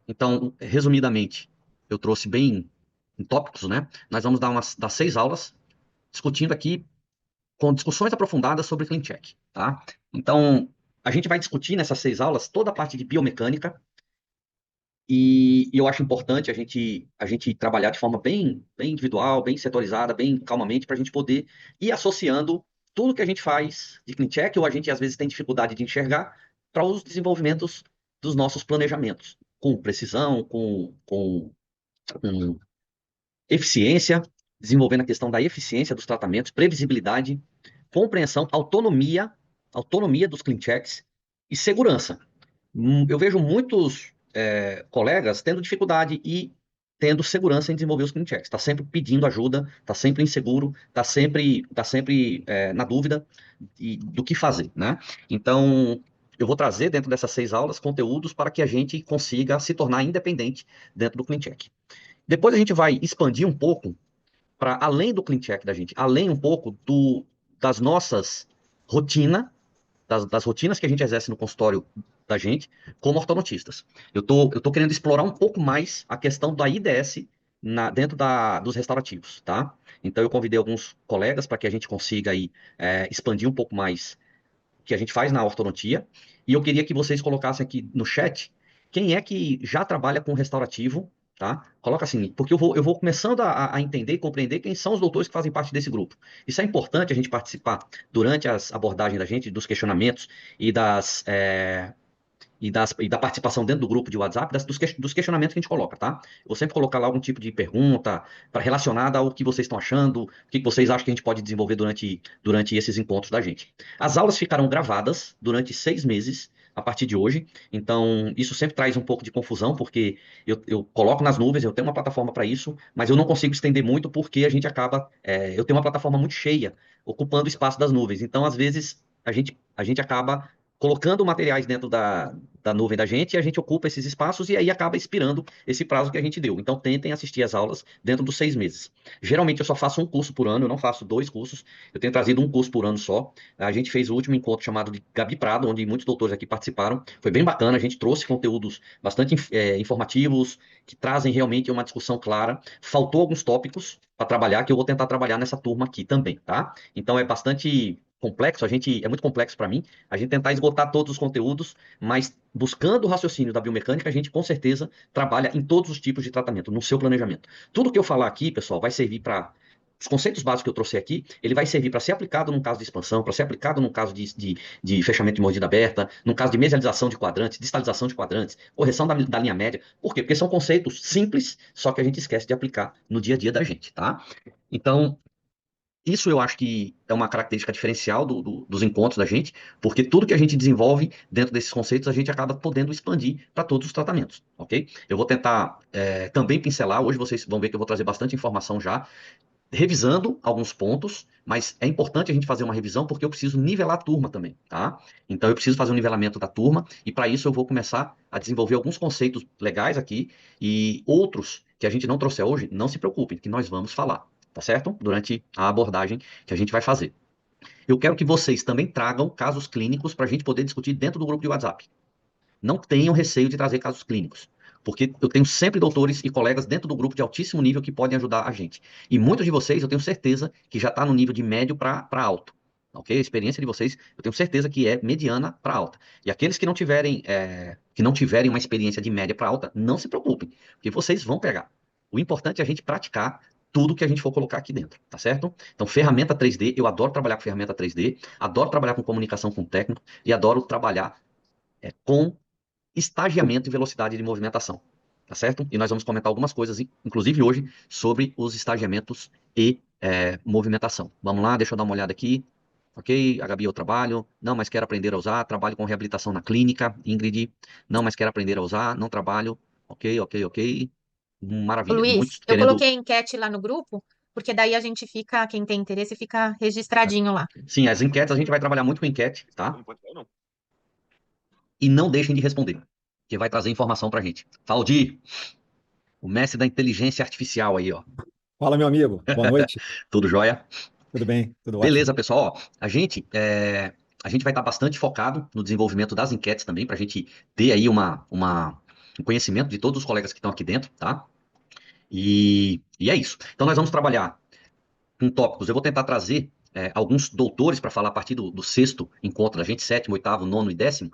Então, resumidamente, eu trouxe bem em tópicos, né? Nós vamos dar 6 aulas discutindo aqui com discussões aprofundadas sobre Clean Check, tá? Então, a gente vai discutir nessas 6 aulas toda a parte de biomecânica e eu acho importante a gente trabalhar de forma bem individual, bem setorizada, bem calmamente, para a gente poder ir associando tudo que a gente faz de Clean Check, ou a gente às vezes tem dificuldade de enxergar, para os desenvolvimentos dos nossos planejamentos, com precisão, com eficiência, desenvolvendo a questão da eficiência dos tratamentos, previsibilidade, compreensão, autonomia dos clean checks e segurança. Eu vejo muitos colegas tendo dificuldade e tendo segurança em desenvolver os clean checks. Está sempre pedindo ajuda, está sempre inseguro, está sempre na dúvida do que fazer, né? Então, eu vou trazer dentro dessas 6 aulas conteúdos para que a gente consiga se tornar independente dentro do clean check. Depois a gente vai expandir um pouco para além do clean check da gente, além um pouco das nossas rotinas, das rotinas que a gente exerce no consultório da gente, como ortodontistas. Eu tô querendo explorar um pouco mais a questão da IDS dentro dos restaurativos, tá? Então eu convidei alguns colegas para que a gente consiga aí expandir um pouco mais o que a gente faz na ortodontia. E eu queria que vocês colocassem aqui no chat quem é que já trabalha com restaurativo, tá? Coloca assim, porque eu vou começando a entender e compreender quem são os doutores que fazem parte desse grupo. Isso é importante a gente participar durante as abordagens da gente, dos questionamentos e da participação dentro do grupo de WhatsApp, dos questionamentos que a gente coloca, tá? Eu vou sempre colocar lá algum tipo de pergunta para relacionada ao que vocês estão achando, o que vocês acham que a gente pode desenvolver durante esses encontros da gente. As aulas ficarão gravadas durante 6 meses, a partir de hoje, então isso sempre traz um pouco de confusão, porque eu coloco nas nuvens, eu tenho uma plataforma para isso, mas eu não consigo estender muito porque a gente acaba, eu tenho uma plataforma muito cheia, ocupando o espaço das nuvens, então às vezes a gente acaba colocando materiais dentro da nuvem da gente e a gente ocupa esses espaços e aí acaba expirando esse prazo que a gente deu. Então, tentem assistir as aulas dentro dos 6 meses. Geralmente, eu só faço um curso por ano, eu não faço 2 cursos. Eu tenho trazido um curso por ano só. A gente fez o último encontro chamado de Gabi Prado, onde muitos doutores aqui participaram. Foi bem bacana, a gente trouxe conteúdos bastante informativos, que trazem realmente uma discussão clara. Faltou alguns tópicos para trabalhar, que eu vou tentar trabalhar nessa turma aqui também, tá? Então, é bastante complexo, é muito complexo para mim, a gente tentar esgotar todos os conteúdos, mas buscando o raciocínio da biomecânica, a gente com certeza trabalha em todos os tipos de tratamento, no seu planejamento. Tudo que eu falar aqui, pessoal, vai servir para. Os conceitos básicos que eu trouxe aqui, ele vai servir para ser aplicado num caso de expansão, para ser aplicado num caso de fechamento de mordida aberta, num caso de mesialização de quadrantes, distalização de quadrantes, correção da linha média. Por quê? Porque são conceitos simples, só que a gente esquece de aplicar no dia a dia da gente, tá? Então, isso eu acho que é uma característica diferencial dos encontros da gente, porque tudo que a gente desenvolve dentro desses conceitos a gente acaba podendo expandir para todos os tratamentos, ok? Eu vou tentar também pincelar, hoje vocês vão ver que eu vou trazer bastante informação já, revisando alguns pontos, mas é importante a gente fazer uma revisão porque eu preciso nivelar a turma também, tá? Então eu preciso fazer um nivelamento da turma e para isso eu vou começar a desenvolver alguns conceitos legais aqui e outros que a gente não trouxe hoje, não se preocupem, que nós vamos falar, tá certo? Durante a abordagem que a gente vai fazer. Eu quero que vocês também tragam casos clínicos para a gente poder discutir dentro do grupo de WhatsApp. Não tenham receio de trazer casos clínicos, porque eu tenho sempre doutores e colegas dentro do grupo de altíssimo nível que podem ajudar a gente. E muitos de vocês, eu tenho certeza que já está no nível de médio para alto. Ok? A experiência de vocês, eu tenho certeza que é mediana para alta. E aqueles que não tiverem uma experiência de média para alta, não se preocupem, porque vocês vão pegar. O importante é a gente praticar tudo que a gente for colocar aqui dentro, tá certo? Então, ferramenta 3D, eu adoro trabalhar com ferramenta 3D, adoro trabalhar com comunicação com técnico e adoro trabalhar com estagiamento e velocidade de movimentação, tá certo? E nós vamos comentar algumas coisas, inclusive hoje, sobre os estagiamentos e movimentação. Vamos lá, deixa eu dar uma olhada aqui. Ok, a Gabi eu trabalho. Não, mas quero aprender a usar. Trabalho com reabilitação na clínica. Ingrid, não, mas quero aprender a usar. Não trabalho. Ok, ok, ok. Ô, Maravilha. Muitos Luiz, eu querendo. coloquei a enquete lá no grupo, porque daí a gente fica, quem tem interesse, fica registradinho lá. Sim, as enquetes, a gente vai trabalhar muito com enquete, tá? E não deixem de responder, que vai trazer informação pra gente. Valdir, o mestre da inteligência artificial aí, ó. Fala, meu amigo. Boa noite. Tudo jóia? Tudo bem? Tudo ótimo. Beleza, pessoal. Ó, a gente vai estar bastante focado no desenvolvimento das enquetes também, para a gente ter aí uma em conhecimento de todos os colegas que estão aqui dentro, tá? E é isso. Então nós vamos trabalhar com tópicos. Eu vou tentar trazer alguns doutores para falar a partir do sexto encontro da gente, sétimo, oitavo, nono e décimo.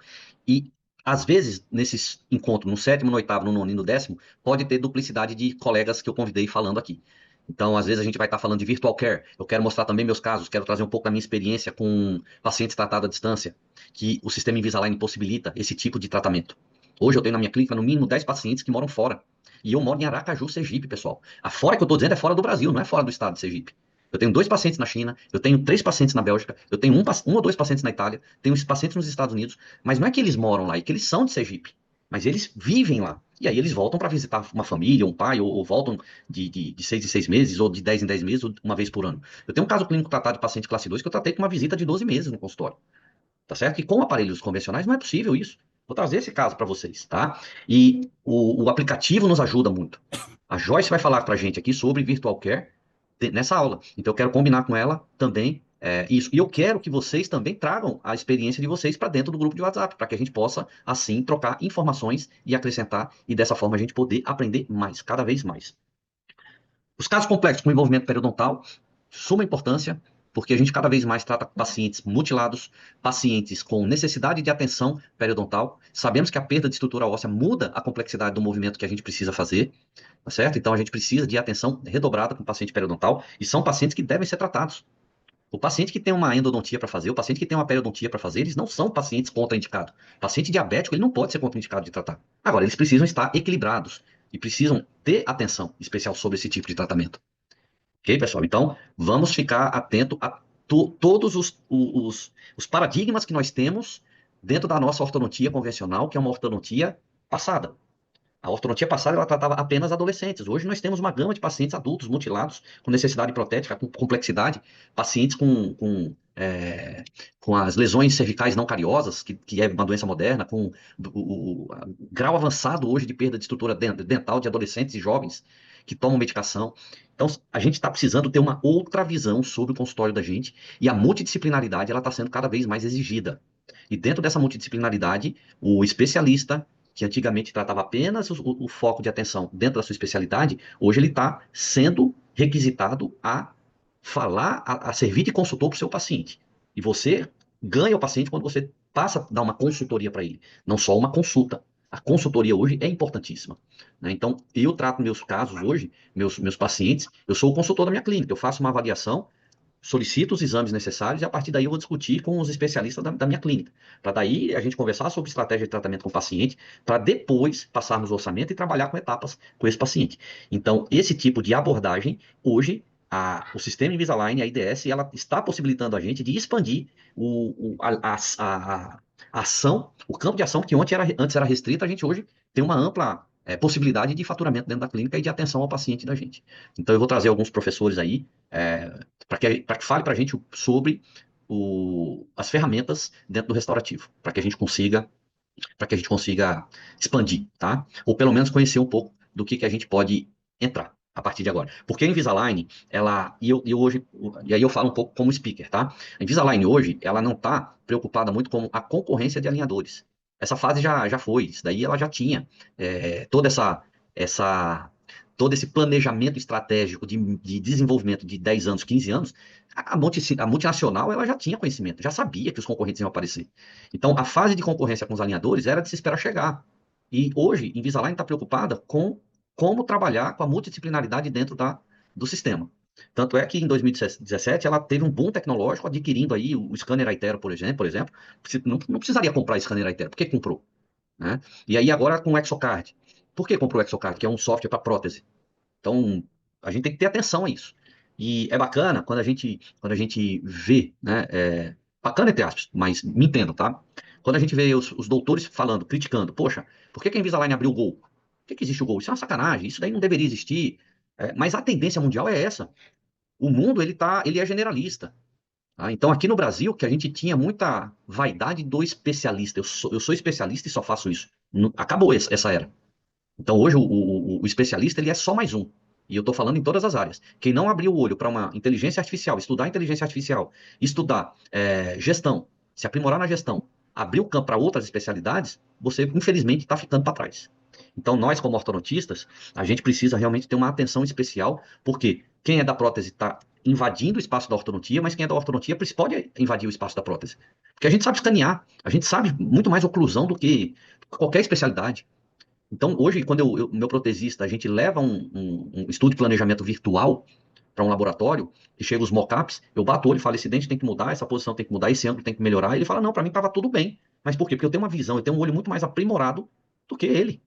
E às vezes, nesses encontros, no sétimo, no oitavo, no nono e no décimo, pode ter duplicidade de colegas que eu convidei falando aqui. Então, às vezes, a gente vai estar falando de virtual care. Eu quero mostrar também meus casos, quero trazer um pouco da minha experiência com pacientes tratados à distância, que o sistema Invisalign possibilita esse tipo de tratamento. Hoje eu tenho na minha clínica no mínimo 10 pacientes que moram fora. E eu moro em Aracaju, Sergipe, pessoal. A fora que eu estou dizendo é fora do Brasil, não é fora do estado de Sergipe. Eu tenho 2 pacientes na China, eu tenho 3 pacientes na Bélgica, eu tenho um ou 2 pacientes na Itália, tenho pacientes nos Estados Unidos, mas não é que eles moram lá, é que eles são de Sergipe, mas eles vivem lá. E aí eles voltam para visitar uma família, um pai, ou voltam de 6 em 6 meses, ou de 10 em 10 meses, ou uma vez por ano. Eu tenho um caso clínico tratado de paciente classe 2 que eu tratei com uma visita de 12 meses no consultório. Tá certo? Que com aparelhos convencionais não é possível isso. Vou trazer esse caso para vocês, tá? E o aplicativo nos ajuda muito. A Joyce vai falar para a gente aqui sobre Virtual Care nessa aula. Então eu quero combinar com ela também isso. E eu quero que vocês também tragam a experiência de vocês para dentro do grupo de WhatsApp, para que a gente possa, assim, trocar informações e acrescentar, e dessa forma a gente poder aprender mais, cada vez mais. Os casos complexos com envolvimento periodontal, suma importância, porque a gente cada vez mais trata pacientes mutilados, pacientes com necessidade de atenção periodontal. Sabemos que a perda de estrutura óssea muda a complexidade do movimento que a gente precisa fazer, tá certo? Então a gente precisa de atenção redobrada com o paciente periodontal, e são pacientes que devem ser tratados. O paciente que tem uma endodontia para fazer, o paciente que tem uma periodontia para fazer, eles não são pacientes contraindicados. O paciente diabético, ele não pode ser contraindicado de tratar. Agora, eles precisam estar equilibrados e precisam ter atenção especial sobre esse tipo de tratamento. Ok, pessoal? Então, vamos ficar atento a todos os paradigmas que nós temos dentro da nossa ortodontia convencional, que é uma ortodontia passada. A ortodontia passada ela tratava apenas adolescentes. Hoje nós temos uma gama de pacientes adultos mutilados, com necessidade protética, com complexidade, pacientes com as lesões cervicais não cariosas, que é uma doença moderna, com o grau avançado hoje de perda de estrutura dental de adolescentes e jovens que tomam medicação. Então, a gente está precisando ter uma outra visão sobre o consultório da gente, e a multidisciplinaridade ela está sendo cada vez mais exigida. E dentro dessa multidisciplinaridade, o especialista que antigamente tratava apenas o foco de atenção dentro da sua especialidade, hoje ele está sendo requisitado a falar, a servir de consultor para o seu paciente. E você ganha o paciente quando você passa a dar uma consultoria para ele, não só uma consulta. A consultoria hoje é importantíssima, né? Então, eu trato meus casos hoje, meus pacientes, eu sou o consultor da minha clínica, eu faço uma avaliação, solicito os exames necessários e a partir daí eu vou discutir com os especialistas da minha clínica. Para daí a gente conversar sobre estratégia de tratamento com o paciente, para depois passarmos o orçamento e trabalhar com etapas com esse paciente. Então, esse tipo de abordagem, hoje, o sistema Invisalign, a IDS, ela está possibilitando a gente de expandir a ação, o campo de ação que antes era restrito, a gente hoje tem uma ampla possibilidade de faturamento dentro da clínica e de atenção ao paciente da gente. Então, eu vou trazer alguns professores aí, para que fale para a gente sobre as ferramentas dentro do restaurativo, para que a gente consiga expandir, tá? Ou pelo menos conhecer um pouco do que a gente pode entrar a partir de agora. Porque a Invisalign, e aí eu falo um pouco como speaker, tá? A Invisalign hoje, ela não está preocupada muito com a concorrência de alinhadores. Essa fase já foi, isso daí ela já tinha essa todo esse planejamento estratégico de desenvolvimento de 10 anos, 15 anos, a multinacional ela já tinha conhecimento, já sabia que os concorrentes iam aparecer. Então, a fase de concorrência com os alinhadores era de se esperar chegar. E hoje, Invisalign está preocupada com como trabalhar com a multidisciplinaridade dentro do sistema. Tanto é que em 2017 ela teve um boom tecnológico adquirindo aí o scanner iTero, por exemplo. Não precisaria comprar scanner iTero. Por que comprou? Né? E aí agora com o Exocard. Por que comprou o Exocard? Que é um software para prótese. Então, a gente tem que ter atenção a isso. E é bacana quando a gente vê, né? Bacana entre aspas, mas me entendo, tá? Quando a gente vê os doutores falando, criticando, poxa, por que a Invisalign abriu o Gol? Por que existe o Gol? Isso é uma sacanagem, isso daí não deveria existir. Mas a tendência mundial é essa. O mundo, ele é generalista. Tá? Então, aqui no Brasil, que a gente tinha muita vaidade do especialista. Eu sou especialista e só faço isso. Acabou essa era. Então, hoje, o especialista ele é só mais um. E eu estou falando em todas as áreas. Quem não abriu o olho para uma inteligência artificial, estudar inteligência artificial, estudar gestão, se aprimorar na gestão, abrir o campo para outras especialidades, você, infelizmente, está ficando para trás. Então, nós, como ortodontistas, a gente precisa realmente ter uma atenção especial, porque quem é da prótese está invadindo o espaço da ortodontia, mas quem é da ortodontia pode invadir o espaço da prótese. Porque a gente sabe escanear, a gente sabe muito mais oclusão do que qualquer especialidade. Então, hoje, quando meu protesista, a gente leva um estudo de planejamento virtual para um laboratório, e chega os mockups, eu bato o olho e falo, esse dente tem que mudar, essa posição tem que mudar, esse ângulo tem que melhorar. Ele fala, não, para mim estava tudo bem. Mas por quê? Porque eu tenho uma visão, eu tenho um olho muito mais aprimorado do que ele.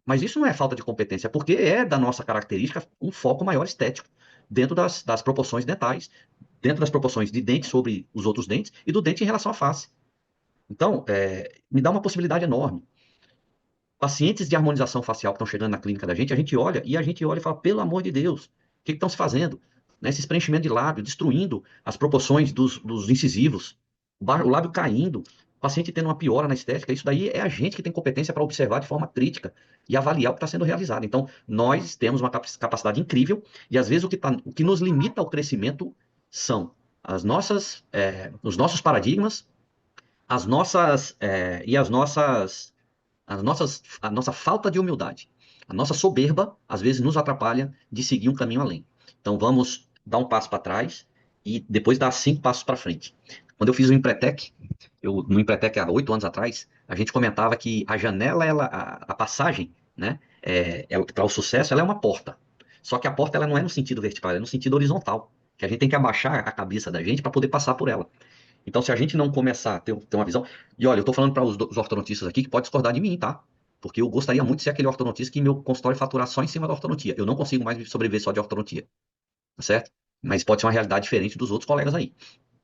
Mas isso não é falta de competência, é porque é da nossa característica um foco maior estético, dentro das proporções dentais, dentro das proporções de dente sobre os outros dentes e do dente em relação à face. Então, me dá uma possibilidade enorme. Pacientes de harmonização facial que estão chegando na clínica da gente, a gente olha e fala, pelo amor de Deus, o que estão se fazendo? Né, esse preenchimento de lábio, destruindo as proporções dos incisivos, o lábio caindo, o paciente tendo uma piora na estética, isso daí é a gente que tem competência para observar de forma crítica e avaliar o que está sendo realizado. Então, nós temos uma capacidade incrível e às vezes o que nos limita ao crescimento são os nossos paradigmas, as nossas, e a nossa falta de humildade, a nossa soberba, às vezes nos atrapalha de seguir um caminho além. Então vamos dar um passo para trás e depois dar 5 passos para frente. Quando eu fiz o Empretec, no Empretec há 8 anos atrás, a gente comentava que a janela, a passagem, né, para o sucesso, ela é uma porta. Só que a porta ela não é no sentido vertical, ela é no sentido horizontal. Que a gente tem que abaixar a cabeça da gente para poder passar por ela. Então, se a gente não começar a ter uma visão. E olha, eu estou falando para os ortodontistas aqui que pode discordar de mim, tá? Porque eu gostaria muito de ser aquele ortodontista que meu consultório faturar só em cima da ortodontia. Eu não consigo mais sobreviver só de ortodontia, tá certo? Mas pode ser uma realidade diferente dos outros colegas aí.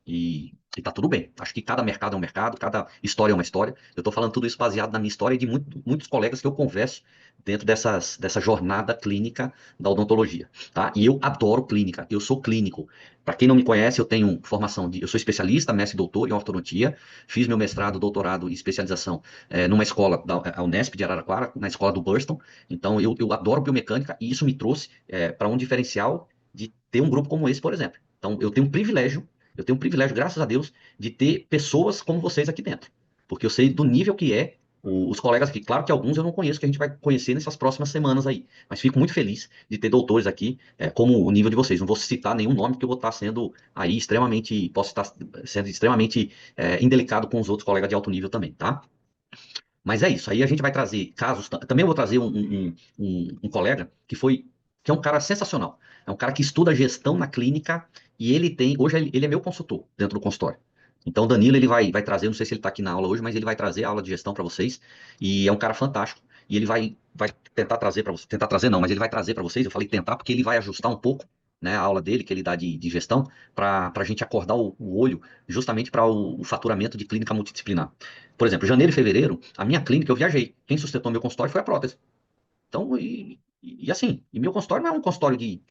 E tá tudo bem. Acho que cada mercado é um mercado, cada história é uma história. Eu tô falando tudo isso baseado na minha história e de muitos colegas que eu converso dentro dessa jornada clínica da odontologia, tá? E eu adoro clínica, eu sou clínico. Para quem não me conhece, eu tenho formação eu sou especialista, mestre e doutor em ortodontia, fiz meu mestrado, doutorado e especialização numa escola a Unesp de Araraquara, na escola do Burston. Então eu adoro biomecânica e isso me trouxe para um diferencial de ter um grupo como esse, por exemplo. Então eu tenho o privilégio, graças a Deus, de ter pessoas como vocês aqui dentro. Porque eu sei do nível que é os colegas aqui. Claro que alguns eu não conheço, que a gente vai conhecer nessas próximas semanas aí. Mas fico muito feliz de ter doutores aqui, como o nível de vocês. Não vou citar nenhum nome, porque eu vou estar sendo aí extremamente, posso estar sendo extremamente indelicado com os outros colegas de alto nível também, tá? Mas é isso. Aí a gente vai trazer casos. Também eu vou trazer um colega que é um cara sensacional. É um cara que estuda gestão na clínica e hoje ele é meu consultor dentro do consultório. Então, o Danilo, ele vai trazer, não sei se ele está aqui na aula hoje, mas ele vai trazer a aula de gestão para vocês. E é um cara fantástico. E ele vai tentar trazer para vocês. Tentar trazer não, mas ele vai trazer para vocês. Eu falei tentar porque ele vai ajustar um pouco, né, a aula dele, que ele dá de gestão, para a gente acordar o olho justamente para o faturamento de clínica multidisciplinar. Por exemplo, janeiro e fevereiro, a minha clínica, eu viajei. Quem sustentou meu consultório foi a prótese. Então, assim, e meu consultório não é um consultório de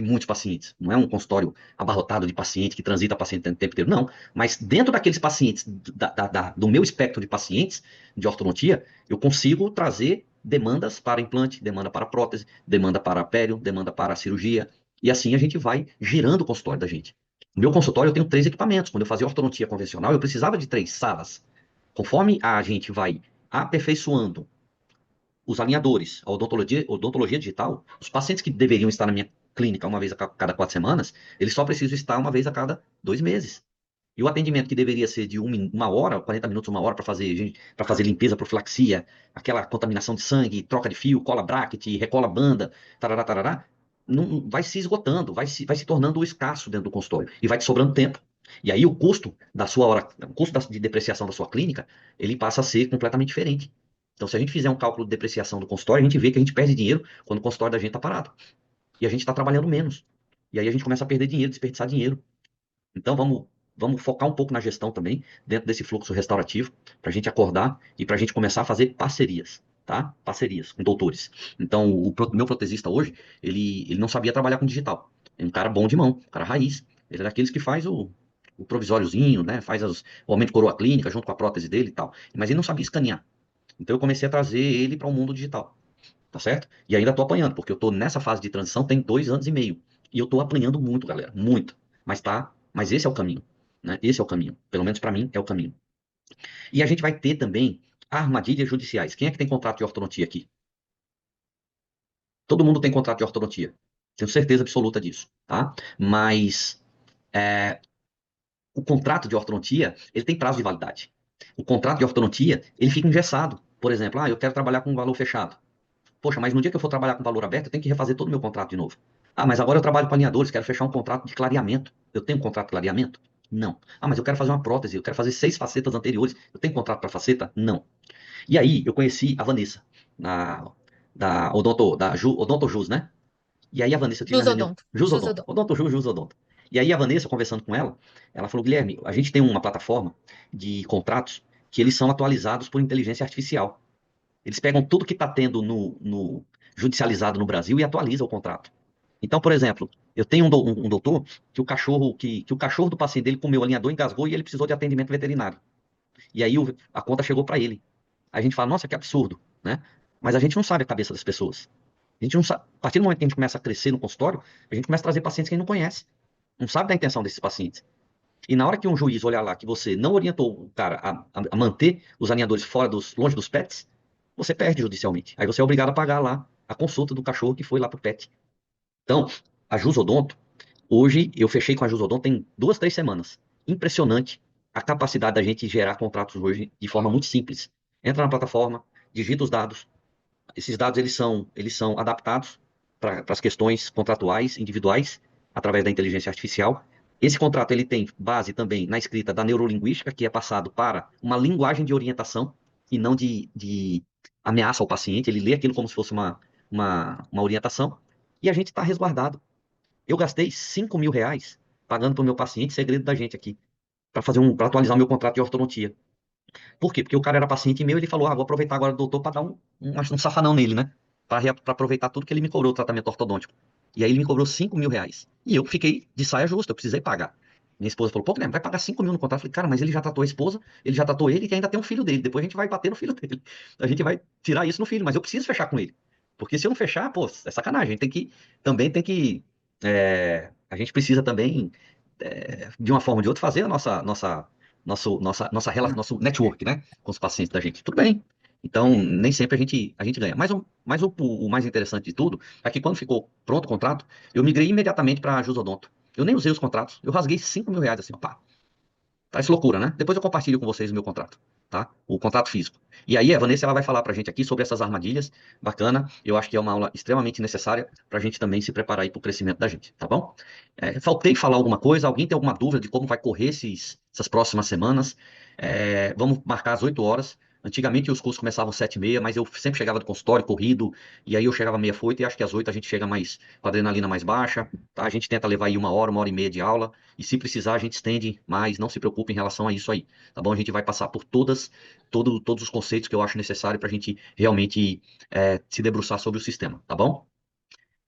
muitos pacientes, não é um consultório abarrotado de paciente que transita paciente o tempo inteiro, não. Mas dentro daqueles pacientes, do meu espectro de pacientes de ortodontia, eu consigo trazer demandas para implante, demanda para prótese, demanda para pério, demanda para cirurgia, e assim a gente vai girando o consultório da gente. No meu consultório eu tenho 3 equipamentos. Quando eu fazia ortodontia convencional, eu precisava de 3 salas. Conforme a gente vai aperfeiçoando os alinhadores, a odontologia digital, os pacientes que deveriam estar na minha clínica uma vez a cada 4 semanas, eles só precisam estar uma vez a cada 2 meses. E o atendimento que deveria ser de 1 hora, 40 minutos, 1 hora para fazer limpeza, profilaxia, aquela contaminação de sangue, troca de fio, cola bracket, recola banda, tarará, tarará, não, vai se esgotando, vai se tornando escasso dentro do consultório e vai te sobrando tempo. E aí o custo da sua hora, o custo de depreciação da sua clínica, ele passa a ser completamente diferente. Então, se a gente fizer um cálculo de depreciação do consultório, a gente vê que a gente perde dinheiro quando o consultório da gente está parado. E a gente está trabalhando menos. E aí a gente começa a perder dinheiro, desperdiçar dinheiro. Então, vamos focar um pouco na gestão também, dentro desse fluxo restaurativo, para a gente acordar e para a gente começar a fazer parcerias, tá? Parcerias com doutores. Então, meu protesista hoje, ele não sabia trabalhar com digital. É um cara bom de mão, um cara raiz. Ele é daqueles que faz o provisóriozinho, né? Faz o aumento de coroa clínica junto com a prótese dele e tal. Mas ele não sabia escanear. Então, eu comecei a trazer ele para o mundo digital, tá certo? E ainda tô apanhando, porque eu tô nessa fase de transição tem 2 anos e meio. E eu tô apanhando muito, galera, muito. Mas esse é o caminho, né? Esse é o caminho. Pelo menos para mim é o caminho. E a gente vai ter também armadilhas judiciais. Quem é que tem contrato de ortodontia aqui? Todo mundo tem contrato de ortodontia. Tenho certeza absoluta disso, tá? Mas o contrato de ortodontia, ele tem prazo de validade. O contrato de ortodontia, ele fica engessado. Por exemplo, eu quero trabalhar com um valor fechado. Poxa, mas no dia que eu for trabalhar com valor aberto, eu tenho que refazer todo o meu contrato de novo. Mas agora eu trabalho com alinhadores, quero fechar um contrato de clareamento. Eu tenho um contrato de clareamento? Não. Mas eu quero fazer uma prótese, eu quero fazer 6 facetas anteriores. Eu tenho contrato para faceta? Não. E aí eu conheci a Vanessa, da Odonto, Odonto Jus, né? E aí a Vanessa, eu tive uma reunião. Jusodonto. Jus Odonto. Jusodonto. Odonto Jus, Jus Odonto. E aí a Vanessa, conversando com ela, ela falou: Guilherme, a gente tem uma plataforma de contratos que eles são atualizados por inteligência artificial. Eles pegam tudo que está tendo no judicializado no Brasil e atualizam o contrato. Então, por exemplo, eu tenho um doutor que o cachorro do paciente dele comeu alinhador, engasgou e ele precisou de atendimento veterinário. E aí a conta chegou para ele. A gente fala, nossa, que absurdo, né? Mas a gente não sabe a cabeça das pessoas. A gente não sabe. A partir do momento que a gente começa a crescer no consultório, a gente começa a trazer pacientes que a gente não conhece. Não sabe da intenção desses pacientes. E na hora que um juiz olhar lá que você não orientou o cara a manter os alinhadores longe dos pets, você perde judicialmente. Aí você é obrigado a pagar lá a consulta do cachorro que foi lá pro pet. Então, a Jusodonto, hoje eu fechei com a Jusodonto tem 2, 3 semanas. Impressionante a capacidade da gente gerar contratos hoje de forma muito simples. Entra na plataforma, digita os dados. Esses dados eles são adaptados para as questões contratuais individuais através da inteligência artificial. Esse contrato ele tem base também na escrita da neurolinguística, que é passado para uma linguagem de orientação e não de ameaça ao paciente. Ele lê aquilo como se fosse uma orientação e a gente está resguardado. Eu gastei R$ 5.000 pagando para o meu paciente, segredo da gente aqui, para atualizar o meu contrato de ortodontia. Por quê? Porque o cara era paciente meu e ele falou: vou aproveitar agora do doutor para dar um safanão nele, né? Para aproveitar tudo que ele me cobrou o tratamento ortodôntico. E aí ele me cobrou R$ 5.000. E eu fiquei de saia justa, eu precisei pagar. Minha esposa falou: pô, Guilherme, vai pagar 5.000 no contrato. Eu falei: cara, mas ele já tratou a esposa, ele já tratou ele e ainda tem um filho dele. Depois a gente vai bater no filho dele. A gente vai tirar isso no filho, mas eu preciso fechar com ele. Porque se eu não fechar, pô, é sacanagem. A gente a gente precisa também, de uma forma ou de outra, fazer a nosso network, né, com os pacientes da gente. Tudo bem. Então, nem sempre a gente ganha. Mas o mais interessante de tudo é que quando ficou pronto o contrato, eu migrei imediatamente para a Jusodonto. Eu nem usei os contratos. Eu rasguei R$ 5.000 assim, ó, pá. Parece loucura, né? Depois eu compartilho com vocês o meu contrato, tá? O contrato físico. E aí a Vanessa ela vai falar pra gente aqui sobre essas armadilhas. Bacana. Eu acho que é uma aula extremamente necessária pra gente também se preparar aí pro crescimento da gente, tá bom? Faltei falar alguma coisa? Alguém tem alguma dúvida de como vai correr essas próximas semanas? Vamos marcar às 8 horas. Antigamente os cursos começavam às 7h30, mas eu sempre chegava do consultório corrido, e aí eu chegava meia foito, e acho que às 8 a gente chega mais com a adrenalina mais baixa, tá? A gente tenta levar aí 1 hora e meia de aula, e se precisar a gente estende mais, não se preocupe em relação a isso aí, tá bom? A gente vai passar por todos os conceitos que eu acho necessário para a gente realmente se debruçar sobre o sistema, tá bom?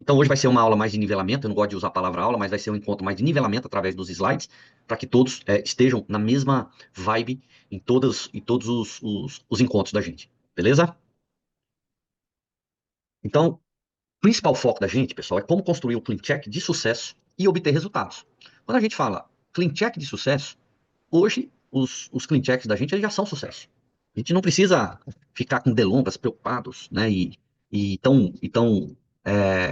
Então hoje vai ser uma aula mais de nivelamento, eu não gosto de usar a palavra aula, mas vai ser um encontro mais de nivelamento através dos slides, para que todos estejam na mesma vibe em todos os encontros da gente, beleza? Então, o principal foco da gente, pessoal, é como construir um clean check de sucesso e obter resultados. Quando a gente fala clean check de sucesso, hoje os clean checks da gente eles já são sucesso. A gente não precisa ficar com delongas, preocupados, né, e tão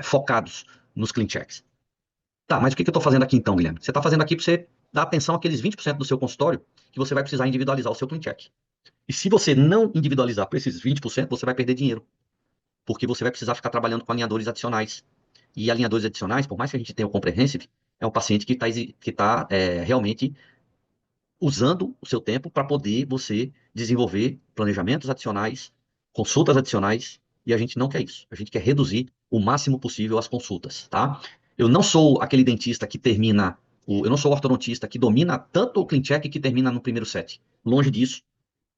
focados nos clean checks. Tá, mas o que eu estou fazendo aqui então, Guilherme? Você está fazendo aqui para você dar atenção àqueles 20% do seu consultório que você vai precisar individualizar o seu clean check. E se você não individualizar para esses 20%, você vai perder dinheiro, porque você vai precisar ficar trabalhando com alinhadores adicionais. E alinhadores adicionais, por mais que a gente tenha o Comprehensive, é um paciente que tá realmente usando o seu tempo para poder você desenvolver planejamentos adicionais, consultas adicionais, e a gente não quer isso. A gente quer reduzir o máximo possível as consultas, tá? Eu não sou aquele dentista que eu não sou ortodontista que domina tanto o clean check que termina no primeiro set. Longe disso.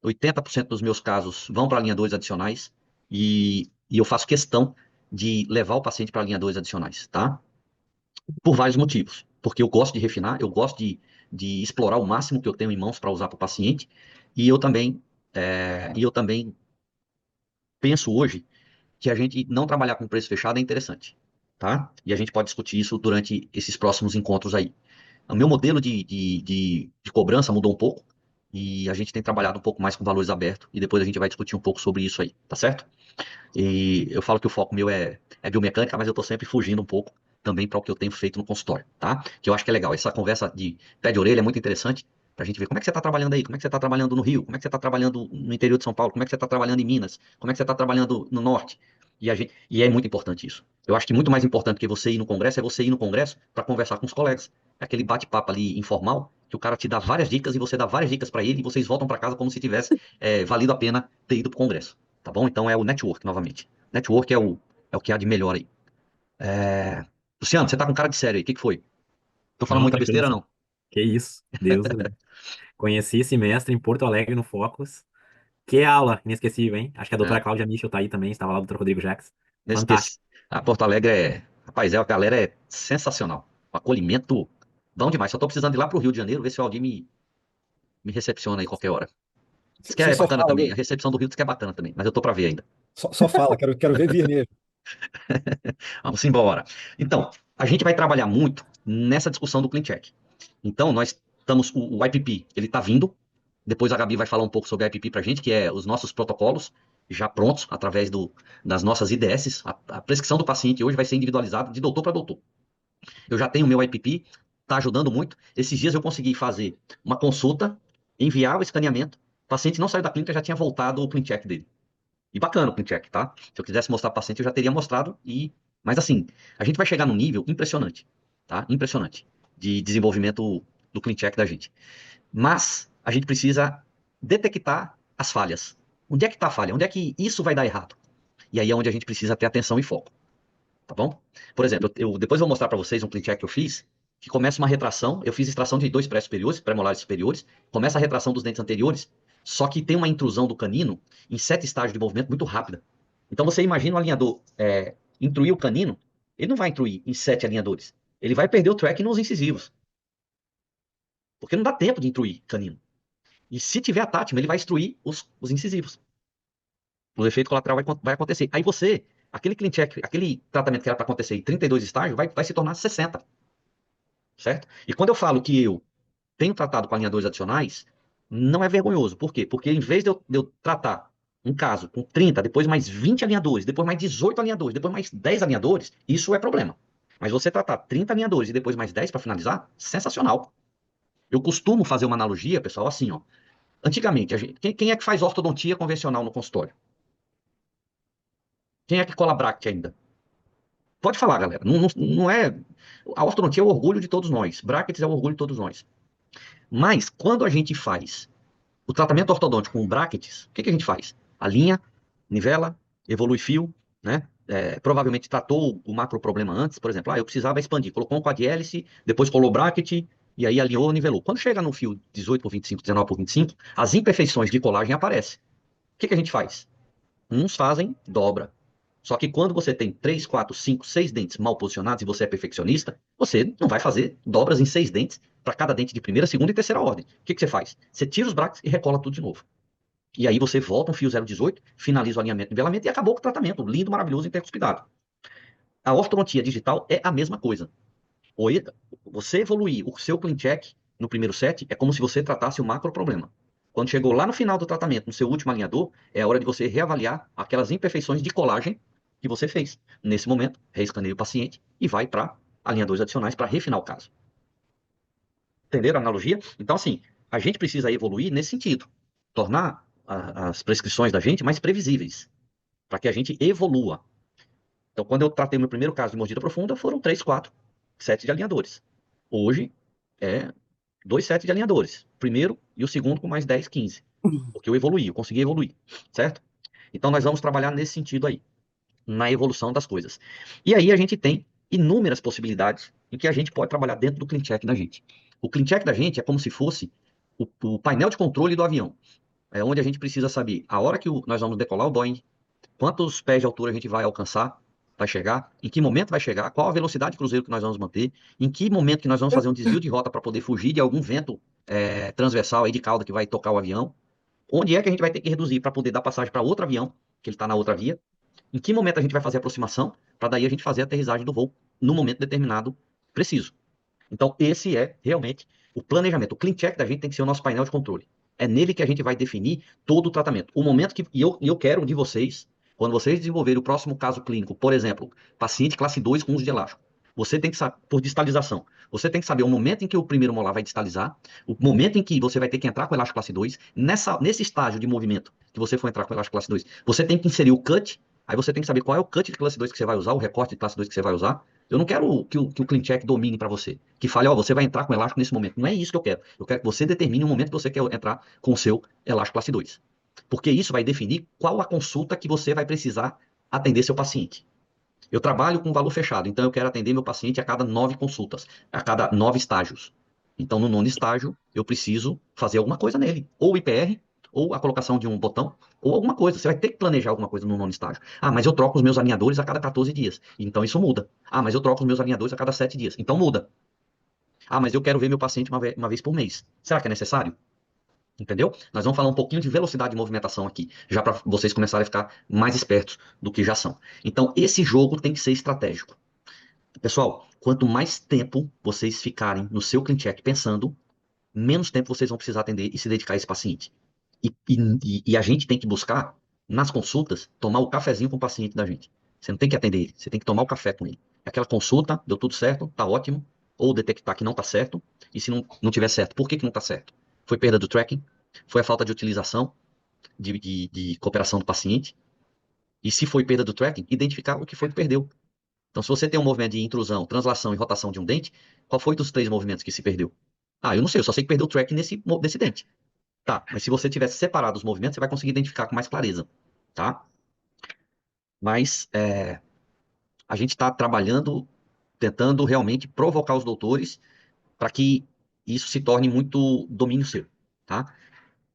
80% dos meus casos vão para linha 2 adicionais e eu faço questão de levar o paciente para linha 2 adicionais, tá? Por vários motivos. Porque eu gosto de refinar, eu gosto de explorar o máximo que eu tenho em mãos para usar para o paciente, e eu também penso hoje que a gente não trabalhar com preço fechado é interessante, tá? E a gente pode discutir isso durante esses próximos encontros aí. O meu modelo de cobrança mudou um pouco, E a gente tem trabalhado um pouco mais com valores abertos e depois a gente vai discutir um pouco sobre isso aí, tá certo? E eu falo que o foco meu é biomecânica, mas eu tô sempre fugindo um pouco também para o que eu tenho feito no consultório, tá? Que eu acho que é legal. Essa conversa de pé de orelha é muito interessante pra gente ver como é que você tá trabalhando aí, como é que você tá trabalhando no Rio, como é que você tá trabalhando no interior de São Paulo, como é que você tá trabalhando em Minas, como é que você tá trabalhando no norte. E é muito importante isso. Eu acho que muito mais importante que você ir no congresso é você ir no congresso para conversar com os colegas. É aquele bate-papo ali informal, que o cara te dá várias dicas e você dá várias dicas para ele e vocês voltam para casa como se tivesse valido a pena ter ido pro congresso. Tá bom? Então é o network novamente. Network é o que há de melhor aí. Luciano, você tá com cara de sério aí. O que que foi? Tô falando Não, muita tranquilo, besteira, só. não? Que isso. Deus do livre. Conheci esse mestre em Porto Alegre, no Focus. Que aula inesquecível, hein? Acho que a doutora É, Cláudia Michel tá aí também, estava lá o doutor Rodrigo Jacques. não esqueci. Fantástico. A Porto Alegre rapaz, a galera é sensacional. O acolhimento bom demais. Só tô precisando ir lá pro Rio de Janeiro, ver se o Aldir me recepciona aí qualquer hora. Diz que Só, é só bacana fala, também. A recepção do Rio diz que é bacana também. Mas eu tô pra ver ainda. só fala, quero ver vir mesmo. Vamos embora. Então, a gente vai trabalhar muito nessa discussão do clean check. Então, nós estamos, o IPP, ele está vindo. Depois a Gabi vai falar um pouco sobre o IPP para a gente, que é os nossos protocolos já prontos através das nossas IDSs. A prescrição do paciente hoje vai ser individualizada de doutor para doutor. Eu já tenho o meu IPP, está ajudando muito. Esses dias eu consegui fazer uma consulta, enviar o escaneamento. O paciente não saiu da clínica, já tinha voltado o clean check dele. E bacana o clean check, tá? Se eu quisesse mostrar para o paciente, eu já teria mostrado. Mas assim, a gente vai chegar num nível impressionante, tá? Impressionante de desenvolvimento do clean check da gente. Mas a gente precisa detectar as falhas. Onde é que está a falha? Onde é que isso vai dar errado? E aí é onde a gente precisa ter atenção e foco, tá bom? Por exemplo, depois eu vou mostrar para vocês um clean check que eu fiz, que começa uma retração. Eu fiz extração de dois pré-superiores, pré-molares superiores. Começa a retração dos dentes anteriores, só que tem uma intrusão do canino em 7 estágios de movimento muito rápida. Então você imagina um alinhador intruir o canino, ele não vai intruir em 7 alinhadores. Ele vai perder o track nos incisivos, porque não dá tempo de intruir canino. E se tiver a tátima, ele vai instruir os incisivos. O efeito colateral vai acontecer. Aí você, aquele clean check, aquele tratamento que era para acontecer em 32 estágios, vai se tornar 60, certo? E quando eu falo que eu tenho tratado com alinhadores adicionais, não é vergonhoso. Por quê? Porque em vez de eu tratar um caso com 30, depois mais 20 alinhadores, depois mais 18 alinhadores, depois mais 10 alinhadores, isso é problema. Mas você tratar 30 alinhadores e depois mais 10 para finalizar, sensacional. Eu costumo fazer uma analogia, pessoal, assim, ó. Antigamente, quem é que faz ortodontia convencional no consultório? Quem é que cola bracket ainda? Pode falar, galera. Não, não é. A ortodontia é o orgulho de todos nós. Brackets é o orgulho de todos nós. Mas, quando a gente faz o tratamento ortodôntico com brackets, o que a gente faz? Alinha, nivela, evolui fio, né? Provavelmente tratou o macro problema antes, por exemplo, eu precisava expandir, colocou um quadrihélice, depois colou bracket, e aí alinhou, nivelou. Quando chega no fio 18 por 25, 19 por 25, as imperfeições de colagem aparecem. O que a gente faz? Uns fazem dobra. Só que quando você tem 3, 4, 5, 6 dentes mal posicionados e você é perfeccionista, você não vai fazer dobras em 6 dentes para cada dente de primeira, segunda e terceira ordem. O que você faz? Você tira os brackets e recola tudo de novo. E aí você volta um fio 018, finaliza o alinhamento e nivelamento e acabou com o tratamento. Lindo, maravilhoso, intercuspidado. A ortodontia digital é a mesma coisa. Você evoluir o seu clean check no primeiro set é como se você tratasse o macro problema. Quando chegou lá no final do tratamento, no seu último alinhador, é a hora de você reavaliar aquelas imperfeições de colagem que você fez. Nesse momento, reescaneia o paciente e vai para alinhadores adicionais para refinar o caso. Entenderam a analogia? Então, assim, a gente precisa evoluir nesse sentido. Tornar as prescrições da gente mais previsíveis, para que a gente evolua. Então, quando eu tratei meu primeiro caso de mordida profunda, foram 3, 4, 7 de alinhadores. Hoje, é 2 sets de alinhadores. O primeiro e o segundo com mais 10, 15. Porque eu evoluí, eu consegui evoluir, certo? Então nós vamos trabalhar nesse sentido aí, na evolução das coisas. E aí a gente tem inúmeras possibilidades em que a gente pode trabalhar dentro do clean check da gente. O clean check da gente é como se fosse o painel de controle do avião. É onde a gente precisa saber a hora que nós vamos decolar o Boeing, quantos pés de altura a gente vai alcançar, vai chegar, em que momento vai chegar, qual a velocidade de cruzeiro que nós vamos manter, em que momento que nós vamos fazer um desvio de rota para poder fugir de algum vento transversal aí de cauda que vai tocar o avião, onde é que a gente vai ter que reduzir para poder dar passagem para outro avião, que ele está na outra via, em que momento a gente vai fazer a aproximação, para daí a gente fazer a aterrissagem do voo no momento determinado preciso. Então, esse é realmente o planejamento. O clean check da gente tem que ser o nosso painel de controle. É nele que a gente vai definir todo o tratamento. O momento que. E eu quero de vocês, quando vocês desenvolverem o próximo caso clínico, por exemplo, paciente classe 2 com uso de elástico, você tem que saber, por distalização, você tem que saber o momento em que o primeiro molar vai distalizar, o momento em que você vai ter que entrar com o elástico classe 2, nesse estágio de movimento que você for entrar com o elástico classe 2, você tem que inserir o cut, aí você tem que saber qual é o cut de classe 2 que você vai usar, o recorte de classe 2 que você vai usar. Eu não quero que o clean check domine para você, que fale, ó, você vai entrar com elástico nesse momento. Não é isso que eu quero. Eu quero que você determine o momento que você quer entrar com o seu elástico classe 2. Porque isso vai definir qual a consulta que você vai precisar atender seu paciente. Eu trabalho com valor fechado, então eu quero atender meu paciente a cada 9 consultas, a cada 9 estágios. Então, no nono estágio, eu preciso fazer alguma coisa nele. Ou IPR, ou a colocação de um botão, ou alguma coisa. Você vai ter que planejar alguma coisa no nono estágio. Ah, mas eu troco os meus alinhadores a cada 14 dias. Então, isso muda. Ah, mas eu troco os meus alinhadores a cada 7 dias. Então, muda. Ah, mas eu quero ver meu paciente uma vez por mês. Será que é necessário? Entendeu? Nós vamos falar um pouquinho de velocidade de movimentação aqui, já para vocês começarem a ficar mais espertos do que já são. Então, esse jogo tem que ser estratégico. Pessoal, quanto mais tempo vocês ficarem no seu clean check pensando, menos tempo vocês vão precisar atender e se dedicar a esse paciente. E a gente tem que buscar, nas consultas, tomar o cafezinho com o paciente da gente. Você não tem que atender ele, você tem que tomar o café com ele. Aquela consulta, deu tudo certo, tá ótimo. Ou detectar que não tá certo. E se não tiver certo, por que não tá certo? Foi perda do tracking? Foi a falta de utilização, de cooperação do paciente? E se foi perda do tracking, identificar o que foi que perdeu. Então, se você tem um movimento de intrusão, translação e rotação de um dente, qual foi dos 3 movimentos que se perdeu? Ah, eu não sei, eu só sei que perdeu o tracking nesse dente. Tá, mas se você tivesse separado os movimentos, você vai conseguir identificar com mais clareza, tá? Mas a gente está trabalhando, tentando realmente provocar os doutores para que isso se torne muito domínio seu, tá?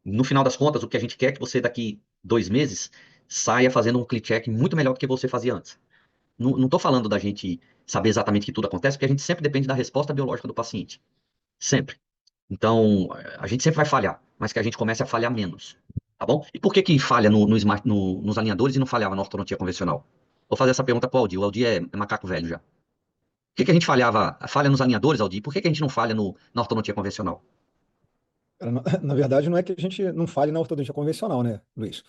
No final das contas, o que a gente quer é que você daqui 2 meses saia fazendo um click check muito melhor do que você fazia antes. Não estou falando da gente saber exatamente que tudo acontece, porque a gente sempre depende da resposta biológica do paciente. Sempre. Então, a gente sempre vai falhar, mas que a gente comece a falhar menos. Tá bom? E por que que falha nos alinhadores e não falhava na ortodontia convencional? Vou fazer essa pergunta para o Aldi. O Aldi é macaco velho já. Por que que a gente falha nos alinhadores, Aldi? Por que que a gente não falha na ortodontia convencional? Cara, na verdade, não é que a gente não fale na ortodontia convencional, né, Luiz?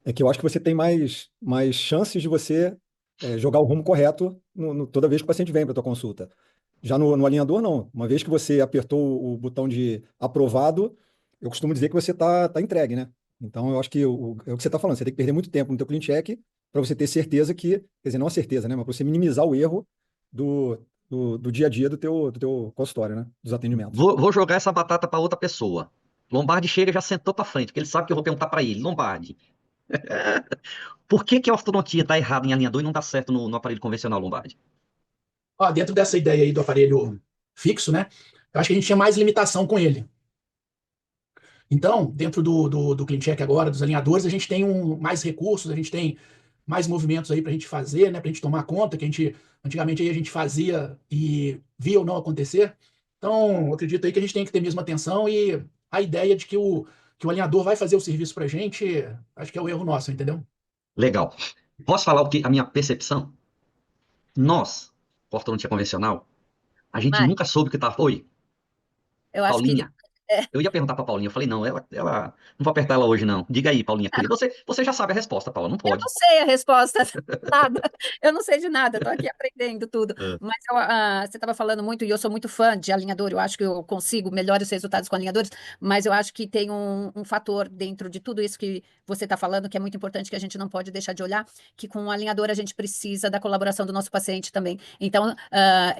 É que eu acho que você tem mais chances de você jogar o rumo correto toda vez que o paciente vem para a tua consulta. Já no alinhador, não. Uma vez que você apertou o botão de aprovado, eu costumo dizer que você tá entregue, né? Então, eu acho que é o que você está falando. Você tem que perder muito tempo no teu clean check para você ter certeza quer dizer, não a certeza, né? Mas para você minimizar o erro do dia a dia do teu consultório, né? Dos atendimentos. Vou jogar essa batata para outra pessoa. Lombardi chega e já sentou para frente, porque ele sabe que eu vou perguntar para ele. Lombardi, por que que a ortodontia está errada em alinhador e não dá certo no aparelho convencional, Lombardi? Ó, dentro dessa ideia aí do aparelho fixo, né? Eu acho que a gente tinha mais limitação com ele. Então, dentro do CleanCheck agora, dos alinhadores, a gente tem mais recursos, a gente tem mais movimentos aí para a gente fazer, né? Para a gente tomar conta, que antigamente aí a gente fazia e via ou não acontecer. Então, eu acredito aí que a gente tem que ter mesmo atenção e a ideia de que o alinhador vai fazer o serviço para a gente, acho que é o erro nosso, entendeu? Legal. Posso falar a minha percepção? Nós, ortodontia convencional, a gente Mari, nunca soube o que estava. Oi, eu acho que Paulinha. Eu ia perguntar pra Paulinha, eu falei, não, ela, não vou apertar ela hoje, não. Diga aí, Paulinha, querida. Você já sabe a resposta, Paula, não eu pode. não sei a resposta, nada. Eu não sei de nada, estou aqui aprendendo tudo. É. Mas você estava falando muito, e eu sou muito fã de alinhador, eu acho que eu consigo melhores resultados com alinhadores, mas eu acho que tem um fator dentro de tudo isso que você está falando, que é muito importante, que a gente não pode deixar de olhar, que com o alinhador a gente precisa da colaboração do nosso paciente também. Então,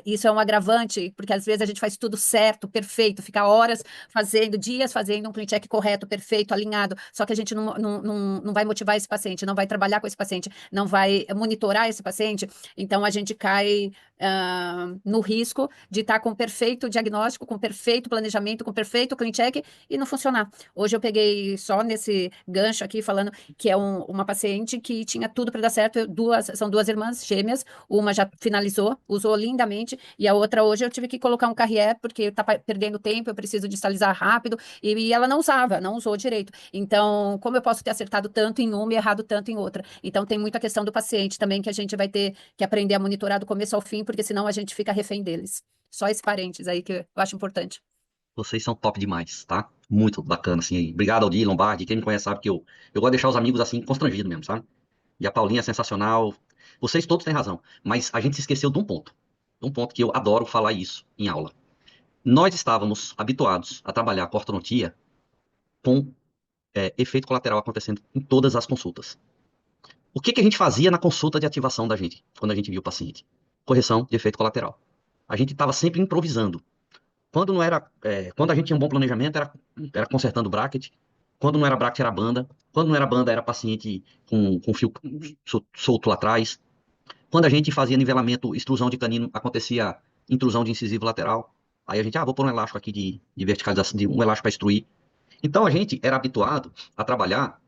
isso é um agravante, porque às vezes a gente faz tudo certo, perfeito, fica horas fazendo, dias fazendo um clean check correto, perfeito, alinhado, só que a gente não vai motivar esse paciente, não vai trabalhar com esse paciente, não vai monitorar esse paciente, então a gente cai no risco de estar com perfeito diagnóstico, com perfeito planejamento, com perfeito clean check e não funcionar. Hoje eu peguei só nesse gancho aqui falando que é uma paciente que tinha tudo para dar certo, são 2 irmãs gêmeas, uma já finalizou, usou lindamente, e a outra hoje eu tive que colocar um carrier porque está perdendo tempo, eu preciso distalizar rápido, e ela não usava, não usou direito. Então, como eu posso ter acertado tanto em uma e errado tanto em outra? Então, tem muita questão do paciente também que a gente vai ter que aprender a monitorar do começo ao fim, porque senão a gente fica refém deles. Só esse parênteses aí que eu acho importante. Vocês são top demais, tá? Muito bacana, assim. Obrigado, Aldir, Lombardi. Quem me conhece sabe que eu gosto de deixar os amigos, assim, constrangidos mesmo, sabe? E a Paulinha é sensacional. Vocês todos têm razão. Mas a gente se esqueceu de um ponto. De um ponto que eu adoro falar isso em aula. Nós estávamos habituados a trabalhar com ortodontia com efeito colateral acontecendo em todas as consultas. O que que a gente fazia na consulta de ativação da gente, quando a gente via o paciente? Correção de efeito colateral. A gente estava sempre improvisando. Quando não era, quando a gente tinha um bom planejamento, era consertando bracket. Quando não era bracket, era banda. Quando não era banda, era paciente com fio solto lá atrás. Quando a gente fazia nivelamento, extrusão de canino, acontecia intrusão de incisivo lateral. Aí a gente, vou pôr um elástico aqui de verticalização, um elástico para extruir. Então a gente era habituado a trabalhar,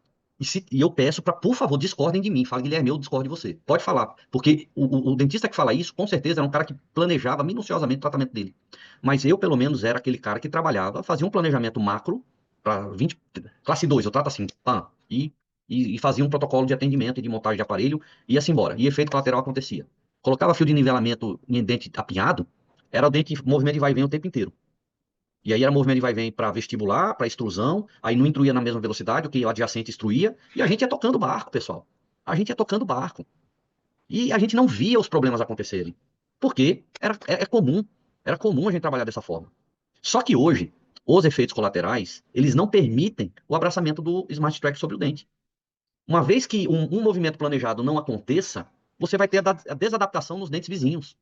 e eu peço para, por favor, discordem de mim. Fala, Guilherme, eu discordo de você. Pode falar, porque o dentista que fala isso, com certeza, era um cara que planejava minuciosamente o tratamento dele. Mas eu, pelo menos, era aquele cara que trabalhava, fazia um planejamento macro para 20, classe 2, eu trato assim, pá, e fazia um protocolo de atendimento e de montagem de aparelho, e ia-se embora. E efeito colateral acontecia. Colocava fio de nivelamento em dente apinhado, era o dente movimento de vai e vem o tempo inteiro. E aí era movimento de vai e vem para vestibular, para extrusão, aí não instruía na mesma velocidade, o que o adjacente instruía, e a gente ia tocando barco, pessoal. A gente ia tocando barco. E a gente não via os problemas acontecerem. Porque era comum a gente trabalhar dessa forma. Só que hoje, os efeitos colaterais, eles não permitem o abraçamento do Smart Track sobre o dente. Uma vez que um movimento planejado não aconteça, você vai ter a desadaptação nos dentes vizinhos.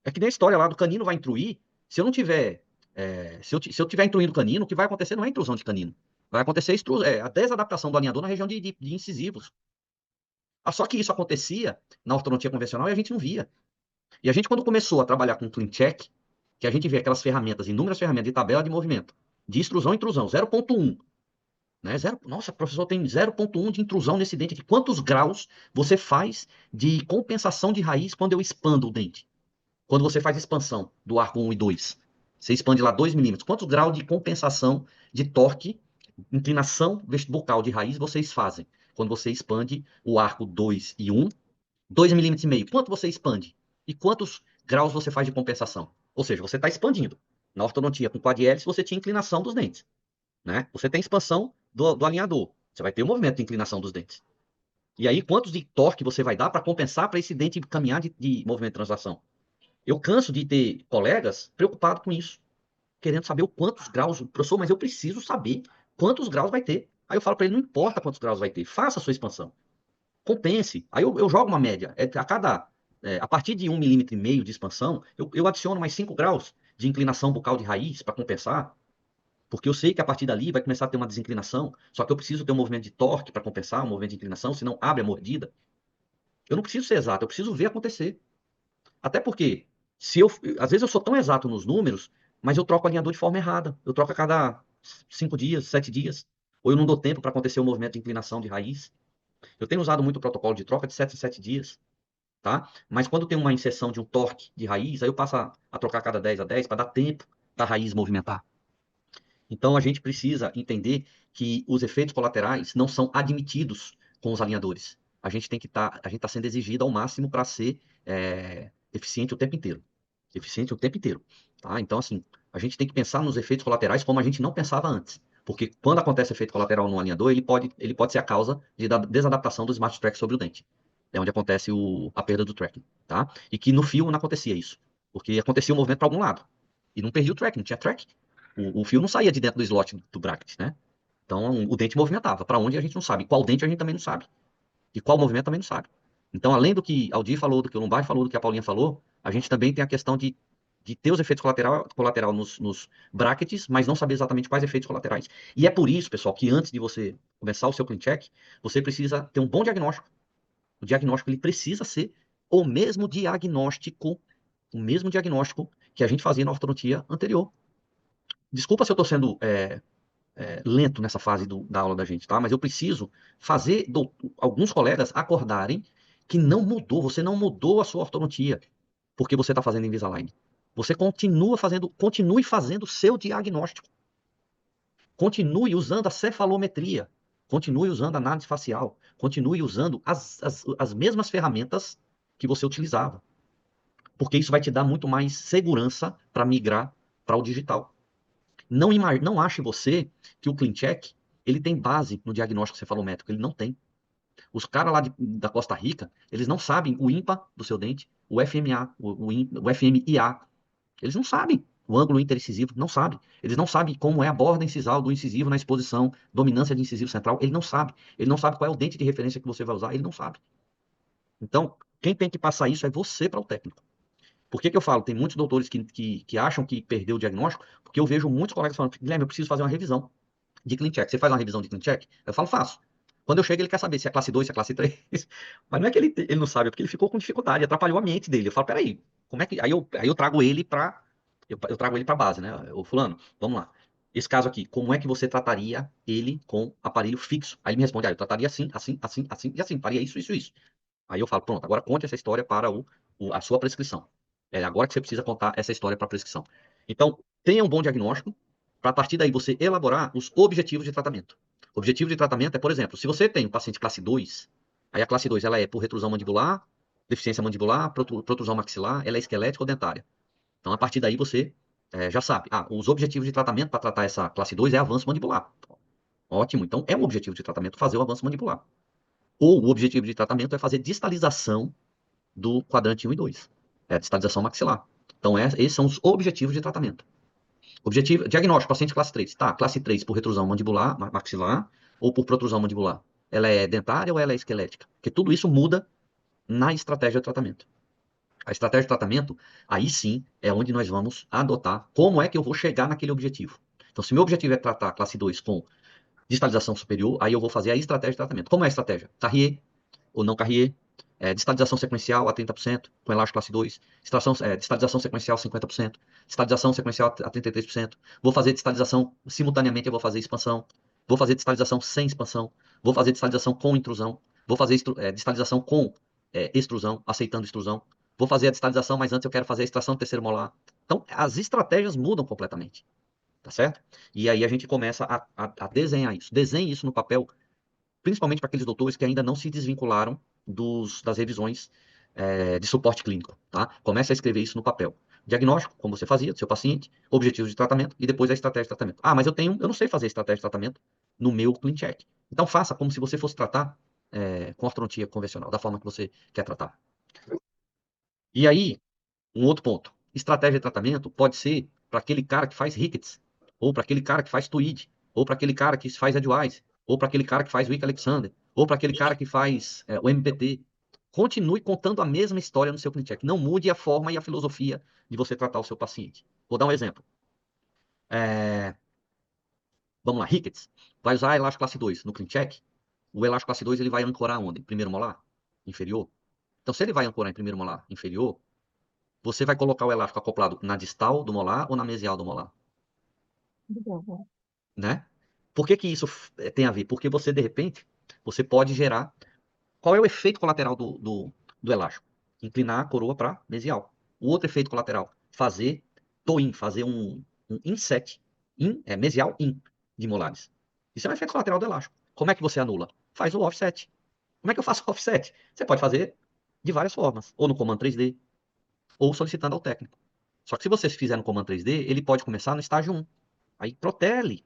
É que nem a história lá do canino vai intruir. Se eu não tiver. Se eu tiver intruindo o canino, o que vai acontecer não é intrusão de canino. Vai acontecer a desadaptação do alinhador na região de incisivos. Só que isso acontecia na ortodontia convencional e a gente não via. E a gente, quando começou a trabalhar com Clean Check, que a gente vê aquelas ferramentas, inúmeras ferramentas de tabela de movimento, de extrusão e intrusão, 0,1. Né? Nossa, professor, tem 0,1 de intrusão nesse dente aqui. Quantos graus você faz de compensação de raiz quando eu expando o dente? Quando você faz expansão do arco 1 e 2, você expande lá 2 milímetros. Quantos graus de compensação de torque, inclinação bucal de raiz vocês fazem? Quando você expande o arco 2 e 1, 2,5 milímetros. Quanto você expande? E quantos graus você faz de compensação? Ou seja, você está expandindo. Na ortodontia com quadrihélice, você tinha inclinação dos dentes. Né? Você tem expansão do alinhador. Você vai ter o movimento de inclinação dos dentes. E aí, quantos de torque você vai dar para compensar para esse dente caminhar de movimento de translação? Eu canso de ter colegas preocupados com isso, querendo saber o quantos graus, professor, mas eu preciso saber quantos graus vai ter. Aí eu falo para ele, não importa quantos graus vai ter, faça a sua expansão. Compense. Aí eu jogo uma média. A partir de 1,5 milímetro de expansão, eu adiciono mais 5 graus de inclinação bucal de raiz para compensar, porque eu sei que a partir dali vai começar a ter uma desinclinação, só que eu preciso ter um movimento de torque para compensar, um movimento de inclinação, senão abre a mordida. Eu não preciso ser exato, eu preciso ver acontecer. Até porque, às vezes eu sou tão exato nos números, mas eu troco o alinhador de forma errada. Eu troco a cada 5 dias, 7 dias. Ou eu não dou tempo para acontecer o movimento de inclinação de raiz. Eu tenho usado muito o protocolo de troca de 7 em 7 dias. Tá? Mas quando tem uma inserção de um torque de raiz, aí eu passo a trocar a cada 10 a 10 para dar tempo da raiz movimentar. Então a gente precisa entender que os efeitos colaterais não são admitidos com os alinhadores. A gente está sendo exigido ao máximo para ser eficiente o tempo inteiro. Eficiente o tempo inteiro. Tá? Então, assim, a gente tem que pensar nos efeitos colaterais como a gente não pensava antes. Porque quando acontece efeito colateral no alinhador, ele pode ser a causa da desadaptação do Smart Track sobre o dente. É onde acontece a perda do tracking. Tá? E que no fio não acontecia isso. Porque acontecia o movimento para algum lado. E não perdia o tracking, não tinha track. O fio não saía de dentro do slot do bracket, né? Então, o dente movimentava. Para onde a gente não sabe. Qual dente a gente também não sabe. E qual movimento também não sabe. Então, além do que Aldir falou, do que o Lombardi falou, do que a Paulinha falou, a gente também tem a questão de ter os efeitos colateral nos brackets, mas não saber exatamente quais efeitos colaterais. E é por isso, pessoal, que antes de você começar o seu clean check, você precisa ter um bom diagnóstico. O diagnóstico ele precisa ser o mesmo diagnóstico que a gente fazia na ortodontia anterior. Desculpa se eu estou sendo lento nessa fase da aula da gente, tá? Mas eu preciso fazer alguns colegas acordarem que não mudou, você não mudou a sua ortodontia porque você está fazendo Invisalign. Você continue fazendo o seu diagnóstico. Continue usando a cefalometria. Continue usando a análise facial. Continue usando as mesmas ferramentas que você utilizava. Porque isso vai te dar muito mais segurança para migrar para o digital. Não ache você que o CleanCheck, ele tem base no diagnóstico cefalométrico, ele não tem. Os caras lá da Costa Rica, eles não sabem o ímpar do seu dente, o FMA, o FMIA. Eles não sabem o ângulo interincisivo, não sabem. Eles não sabem como é a borda incisal do incisivo na exposição, dominância de incisivo central, ele não sabe. Ele não sabe qual é o dente de referência que você vai usar, ele não sabe. Então, quem tem que passar isso é você para o técnico. Por que que eu falo? Tem muitos doutores que acham que perdeu o diagnóstico, porque eu vejo muitos colegas falando, Guilherme, eu preciso fazer uma revisão de CleanCheck. Você faz uma revisão de CleanCheck? Eu falo, faço. Quando eu chego, ele quer saber se é classe 2, se é classe 3. Mas não é que ele não sabe, é porque ele ficou com dificuldade, atrapalhou a mente dele. Eu falo, peraí, como é que. Aí eu trago ele para. Eu trago ele para base, né? O fulano, vamos lá. Esse caso aqui, como é que você trataria ele com aparelho fixo? Aí ele me responde, eu trataria assim, assim, assim, assim e assim, faria isso, isso, isso. Aí eu falo, pronto, agora conte essa história para a sua prescrição. É agora que você precisa contar essa história para a prescrição. Então, tenha um bom diagnóstico, para a partir daí você elaborar os objetivos de tratamento. O objetivo de tratamento é, por exemplo, se você tem um paciente classe 2, aí a classe 2 ela é por retrusão mandibular, deficiência mandibular, protrusão maxilar, ela é esquelética ou dentária. Então, a partir daí você já sabe. Os objetivos de tratamento para tratar essa classe 2 é avanço mandibular. Ótimo, então é um objetivo de tratamento fazer o avanço mandibular. Ou o objetivo de tratamento é fazer distalização do quadrante 1 e 2. É a distalização maxilar. Então, esses são os objetivos de tratamento. Objetivo, diagnóstico, paciente classe 3. Tá, classe 3 por retrusão mandibular, maxilar, ou por protrusão mandibular. Ela é dentária ou ela é esquelética? Porque tudo isso muda na estratégia de tratamento. A estratégia de tratamento, aí sim, é onde nós vamos adotar como é que eu vou chegar naquele objetivo. Então, se meu objetivo é tratar a classe 2 com distalização superior, aí eu vou fazer a estratégia de tratamento. Como é a estratégia? Carrier ou não Carrier, distalização sequencial a 30%, com elástico classe 2, distalização sequencial 50%, distalização sequencial a 33%, vou fazer distalização simultaneamente, eu vou fazer expansão, vou fazer distalização sem expansão, vou fazer distalização com intrusão, vou fazer distalização com extrusão, aceitando extrusão, vou fazer a distalização, mas antes eu quero fazer a extração do terceiro molar. Então, as estratégias mudam completamente, tá certo? E aí a gente começa a desenhar isso. Desenhe isso no papel, principalmente para aqueles doutores que ainda não se desvincularam das revisões de suporte clínico, tá? Comece a escrever isso no papel. Diagnóstico, como você fazia, do seu paciente, objetivos de tratamento e depois a estratégia de tratamento. Mas eu não sei fazer estratégia de tratamento no meu CleanCheck. Então faça como se você fosse tratar com ortodontia convencional, da forma que você quer tratar. E aí, um outro ponto. Estratégia de tratamento pode ser para aquele cara que faz rickets, ou para aquele cara que faz tweed, ou para aquele cara que faz Edgewise, ou para aquele cara que faz Wick Alexander, ou para aquele cara que faz o MPT. Continue contando a mesma história no seu CleanCheck. Não mude a forma e a filosofia de você tratar o seu paciente. Vou dar um exemplo. Vamos lá, rickets. Vai usar elástico classe 2 no CleanCheck. O elástico classe 2 ele vai ancorar onde? Primeiro molar? Inferior? Então, se ele vai ancorar em primeiro molar inferior, você vai colocar o elástico acoplado na distal do molar ou na mesial do molar? Né? Por que que isso tem a ver? Porque você, de repente, você pode gerar... Qual é o efeito colateral do elástico? Inclinar a coroa para mesial. O outro efeito colateral, fazer toe-in, fazer um inset, mesial in, de molares. Isso é um efeito colateral do elástico. Como é que você anula? Faz o offset. Como é que eu faço o offset? Você pode fazer de várias formas. Ou no comando 3D, ou solicitando ao técnico. Só que se você fizer no comando 3D, ele pode começar no estágio 1. Aí protele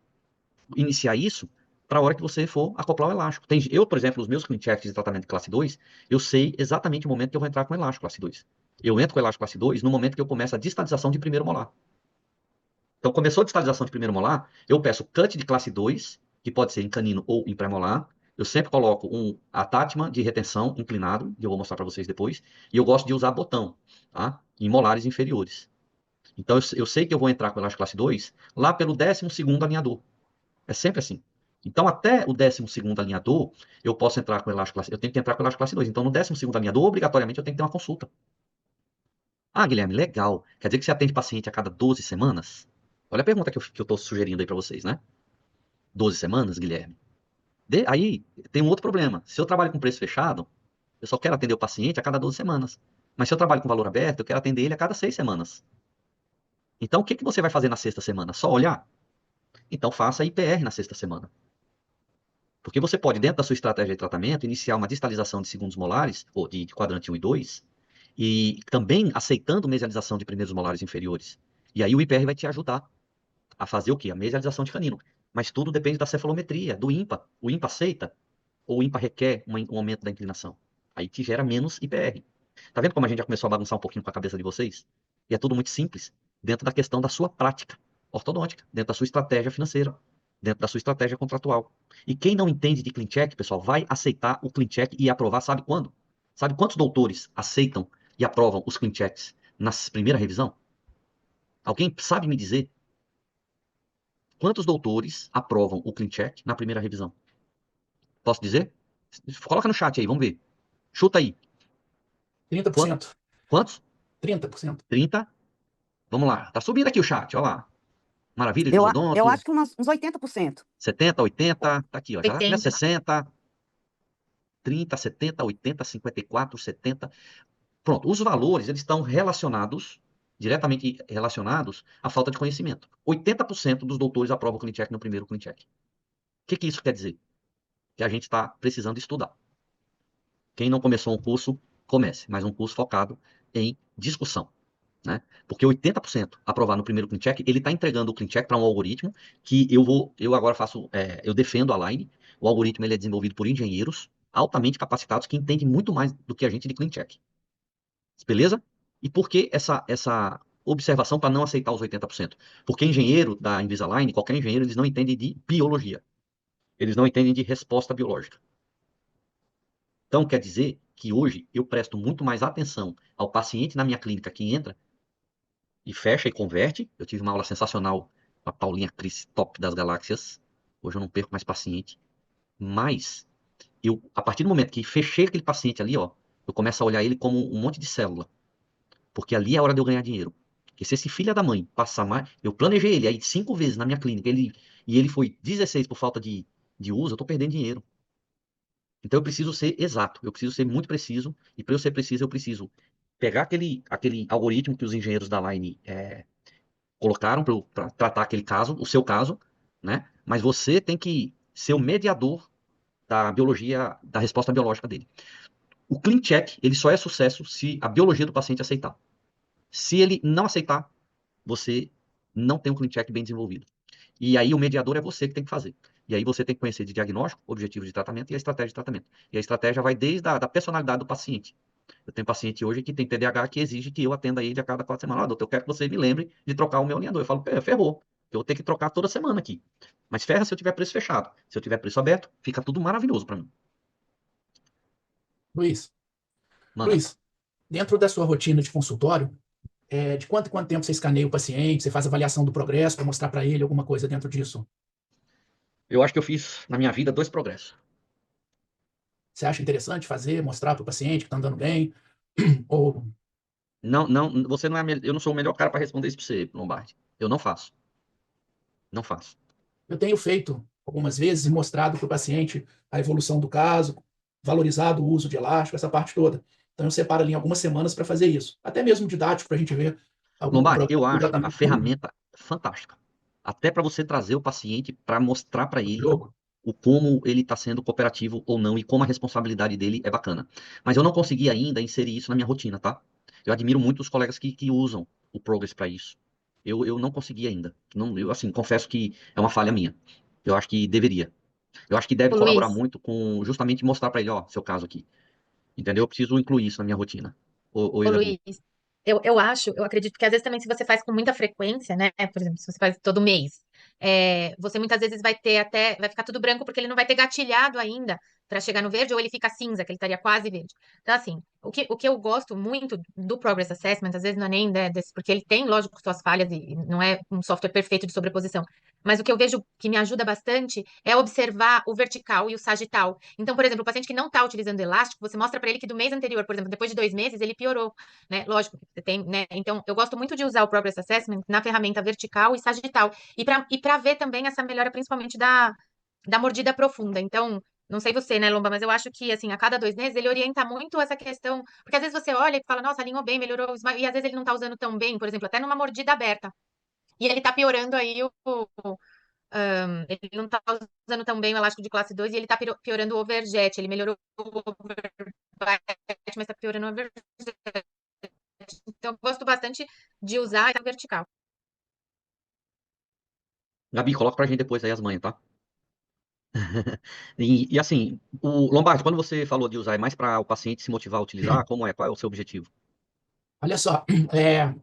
iniciar isso para a hora que você for acoplar o elástico. Eu, por exemplo, os meus CleanChecks de tratamento de classe 2, eu sei exatamente o momento que eu vou entrar com o elástico classe 2. Eu entro com o elástico classe 2 no momento que eu começo a distalização de primeiro molar. Então, começou a distalização de primeiro molar, eu peço cut de classe 2, que pode ser em canino ou em pré-molar. Eu sempre coloco um attachment de retenção inclinado, que eu vou mostrar para vocês depois, e eu gosto de usar botão, tá? Em molares inferiores. Então, eu sei que eu vou entrar com o elástico classe 2 lá pelo 12º alinhador. É sempre assim. Então, até o 12º alinhador, eu posso entrar com o elástico classe... Eu tenho que entrar com o elástico classe 2. Então, no 12º alinhador, obrigatoriamente, eu tenho que ter uma consulta. Guilherme, legal. Quer dizer que você atende paciente a cada 12 semanas? Olha a pergunta que eu estou sugerindo aí para vocês, né? 12 semanas, Guilherme? Aí, tem um outro problema. Se eu trabalho com preço fechado, eu só quero atender o paciente a cada 12 semanas. Mas se eu trabalho com valor aberto, eu quero atender ele a cada 6 semanas. Então, o que você vai fazer na sexta semana? Só olhar? Então, faça IPR na sexta semana. Porque você pode, dentro da sua estratégia de tratamento, iniciar uma distalização de segundos molares, ou de quadrante 1 e 2, e também aceitando mesialização de primeiros molares inferiores. E aí o IPR vai te ajudar a fazer o quê? A medialização de canino. Mas tudo depende da cefalometria, do ímpar. O ímpar aceita ou o ímpar requer um aumento da inclinação. Aí te gera menos IPR. Tá vendo como a gente já começou a bagunçar um pouquinho com a cabeça de vocês? E é tudo muito simples, dentro da questão da sua prática ortodôntica, dentro da sua estratégia financeira, dentro da sua estratégia contratual. E quem não entende de clean check, pessoal, vai aceitar o clean check e aprovar, sabe quando? Sabe quantos doutores aceitam e aprovam os clean checks na primeira revisão? Alguém sabe me dizer quantos doutores aprovam o clean check na primeira revisão? Posso dizer? Coloca no chat aí, vamos ver. Chuta aí. 30%. Quantos? 30%. 30? Vamos lá. Tá subindo aqui o chat, olha lá. Maravilha de Eu Isodonto. acho que uns 80%. 70, 80. Tá aqui, ó. Já 80. 60, 30, 70, 80, 54, 70. Pronto. Os valores, eles estão relacionados, diretamente relacionados à falta de conhecimento. 80% dos doutores aprovam o clean check no primeiro clean check. O que isso quer dizer? Que a gente está precisando estudar. Quem não começou um curso, comece, mas um curso focado em discussão, né? Porque 80% aprovar no primeiro clean check, ele está entregando o clean check para um algoritmo que eu agora faço, eu defendo a Line. O algoritmo ele é desenvolvido por engenheiros altamente capacitados que entendem muito mais do que a gente de clean check. Beleza? E por que essa observação para não aceitar os 80%? Porque engenheiro da Invisalign, qualquer engenheiro, eles não entendem de biologia. Eles não entendem de resposta biológica. Então, quer dizer que hoje eu presto muito mais atenção ao paciente na minha clínica que entra e fecha e converte. Eu tive uma aula sensacional com a Paulinha Cris, top das galáxias. Hoje eu não perco mais paciente. Mas, a partir do momento que fechei aquele paciente ali, ó, eu começo a olhar ele como um monte de célula. Porque ali é a hora de eu ganhar dinheiro. Porque se esse filho da mãe passar mais. Eu planejei ele aí 5 vezes na minha clínica. E ele foi 16 por falta de uso, eu tô perdendo dinheiro. Então eu preciso ser exato, eu preciso ser muito preciso, e para eu ser preciso, eu preciso pegar aquele algoritmo que os engenheiros da Line colocaram para tratar aquele caso, o seu caso, né? Mas você tem que ser o mediador da biologia, da resposta biológica dele. O clean check, ele só é sucesso se a biologia do paciente aceitar. Se ele não aceitar, você não tem um clean check bem desenvolvido. E aí o mediador é você que tem que fazer. E aí você tem que conhecer de diagnóstico, objetivo de tratamento e a estratégia de tratamento. E a estratégia vai desde a da personalidade do paciente. Eu tenho paciente hoje que tem TDAH que exige que eu atenda ele a cada 4 semanas. Ah, doutor, eu quero que você me lembre de trocar o meu alinhador. Eu falo, ferrou. Eu vou ter que trocar toda semana aqui. Mas ferra se eu tiver preço fechado. Se eu tiver preço aberto, fica tudo maravilhoso para mim. Luiz, Manda. Luiz, dentro da sua rotina de consultório, de quanto em quanto tempo você escaneia o paciente, você faz avaliação do progresso para mostrar para ele alguma coisa dentro disso? Eu acho que eu fiz na minha vida 2 progressos. Você acha interessante fazer, mostrar para o paciente que está andando bem? Ou Não, você não é, eu não sou o melhor cara para responder isso para você, Lombardi. Eu não faço. Não faço. eu tenho feito algumas vezes e mostrado para o paciente a evolução do caso, valorizado o uso de elástico, essa parte toda. Então eu separo ali em algumas semanas para fazer isso. Até mesmo didático para a gente ver algum Lombardi, eu programa do acho a tratamento ferramenta fantástica. Até para você trazer o paciente para mostrar para do ele jogo. o como ele está sendo cooperativo ou não e como a responsabilidade dele é bacana. Mas eu não consegui ainda inserir isso na minha rotina, tá? Eu admiro muito os colegas que usam o Progress para isso. Eu não consegui ainda. Não, eu, assim, confesso que é uma falha minha. Eu acho que deveria. Eu acho que deve Ô, colaborar Luiz, muito com justamente mostrar para ele, ó, seu caso aqui. Entendeu? Eu preciso incluir isso na minha rotina. Ô, Ô, Edu. Luiz, eu acredito que às vezes também se você faz com muita frequência, né? Por exemplo, se você faz todo mês, você muitas vezes vai ficar tudo branco porque ele não vai ter gatilhado ainda para chegar no verde, ou ele fica cinza, que ele estaria quase verde. Então, assim, o que eu gosto muito do Progress Assessment, às vezes não é nem, né, porque ele tem, lógico, suas falhas e não é um software perfeito de sobreposição, mas o que eu vejo que me ajuda bastante é observar o vertical e o sagital. Então, por exemplo, o paciente que não está utilizando elástico, você mostra para ele que do mês anterior, por exemplo, depois de 2 meses, ele piorou, né? Lógico, você tem, né? Então, eu gosto muito de usar o Progress Assessment na ferramenta vertical e sagital. E para ver também essa melhora, principalmente da mordida profunda. Então, não sei você, né, Lomba, mas eu acho que, assim, a cada 2 meses ele orienta muito essa questão. Porque às vezes você olha e fala, nossa, alinhou bem, melhorou o smile, e às vezes ele não tá usando tão bem, por exemplo, até numa mordida aberta. E ele tá piorando aí ele não tá usando tão bem o elástico de classe 2 e ele tá piorando o overjet. Ele melhorou o overbite, mas tá piorando o overjet. Então, eu gosto bastante de usar essa vertical. Gabi, coloca pra gente depois aí as manhas, tá? E assim, o Lombardi, quando você falou de usar, é mais para o paciente se motivar a utilizar? Como é? Qual é o seu objetivo? Olha só,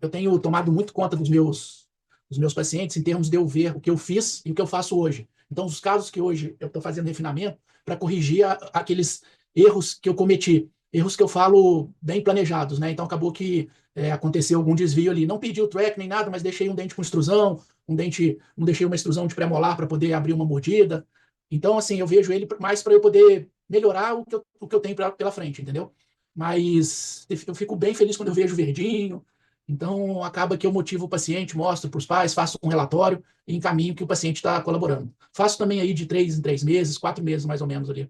eu tenho tomado muito conta dos meus pacientes em termos de eu ver o que eu fiz e o que eu faço hoje. Então, os casos que hoje eu estou fazendo refinamento para corrigir aqueles erros que eu cometi, erros que eu falo bem planejados, né? Então, acabou que aconteceu algum desvio ali. Não perdi o track nem nada, mas deixei um dente com extrusão, não deixei uma extrusão de pré-molar para poder abrir uma mordida. Então, assim, eu vejo ele mais para eu poder melhorar o que eu tenho pela frente, entendeu? Mas eu fico bem feliz quando eu vejo verdinho. Então, acaba que eu motivo o paciente, mostro para os pais, faço um relatório e encaminho que o paciente está colaborando. Faço também aí de 3 em 3 meses, 4 meses mais ou menos ali.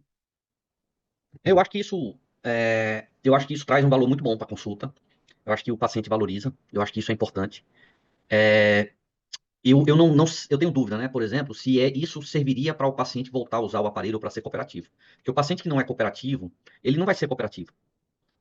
Eu acho que isso traz um valor muito bom para a consulta. Eu acho que o paciente valoriza. Eu acho que isso é importante. É, eu não, eu tenho dúvida, né? Por exemplo, se isso serviria para o paciente voltar a usar o aparelho para ser cooperativo. Porque o paciente que não é cooperativo, ele não vai ser cooperativo.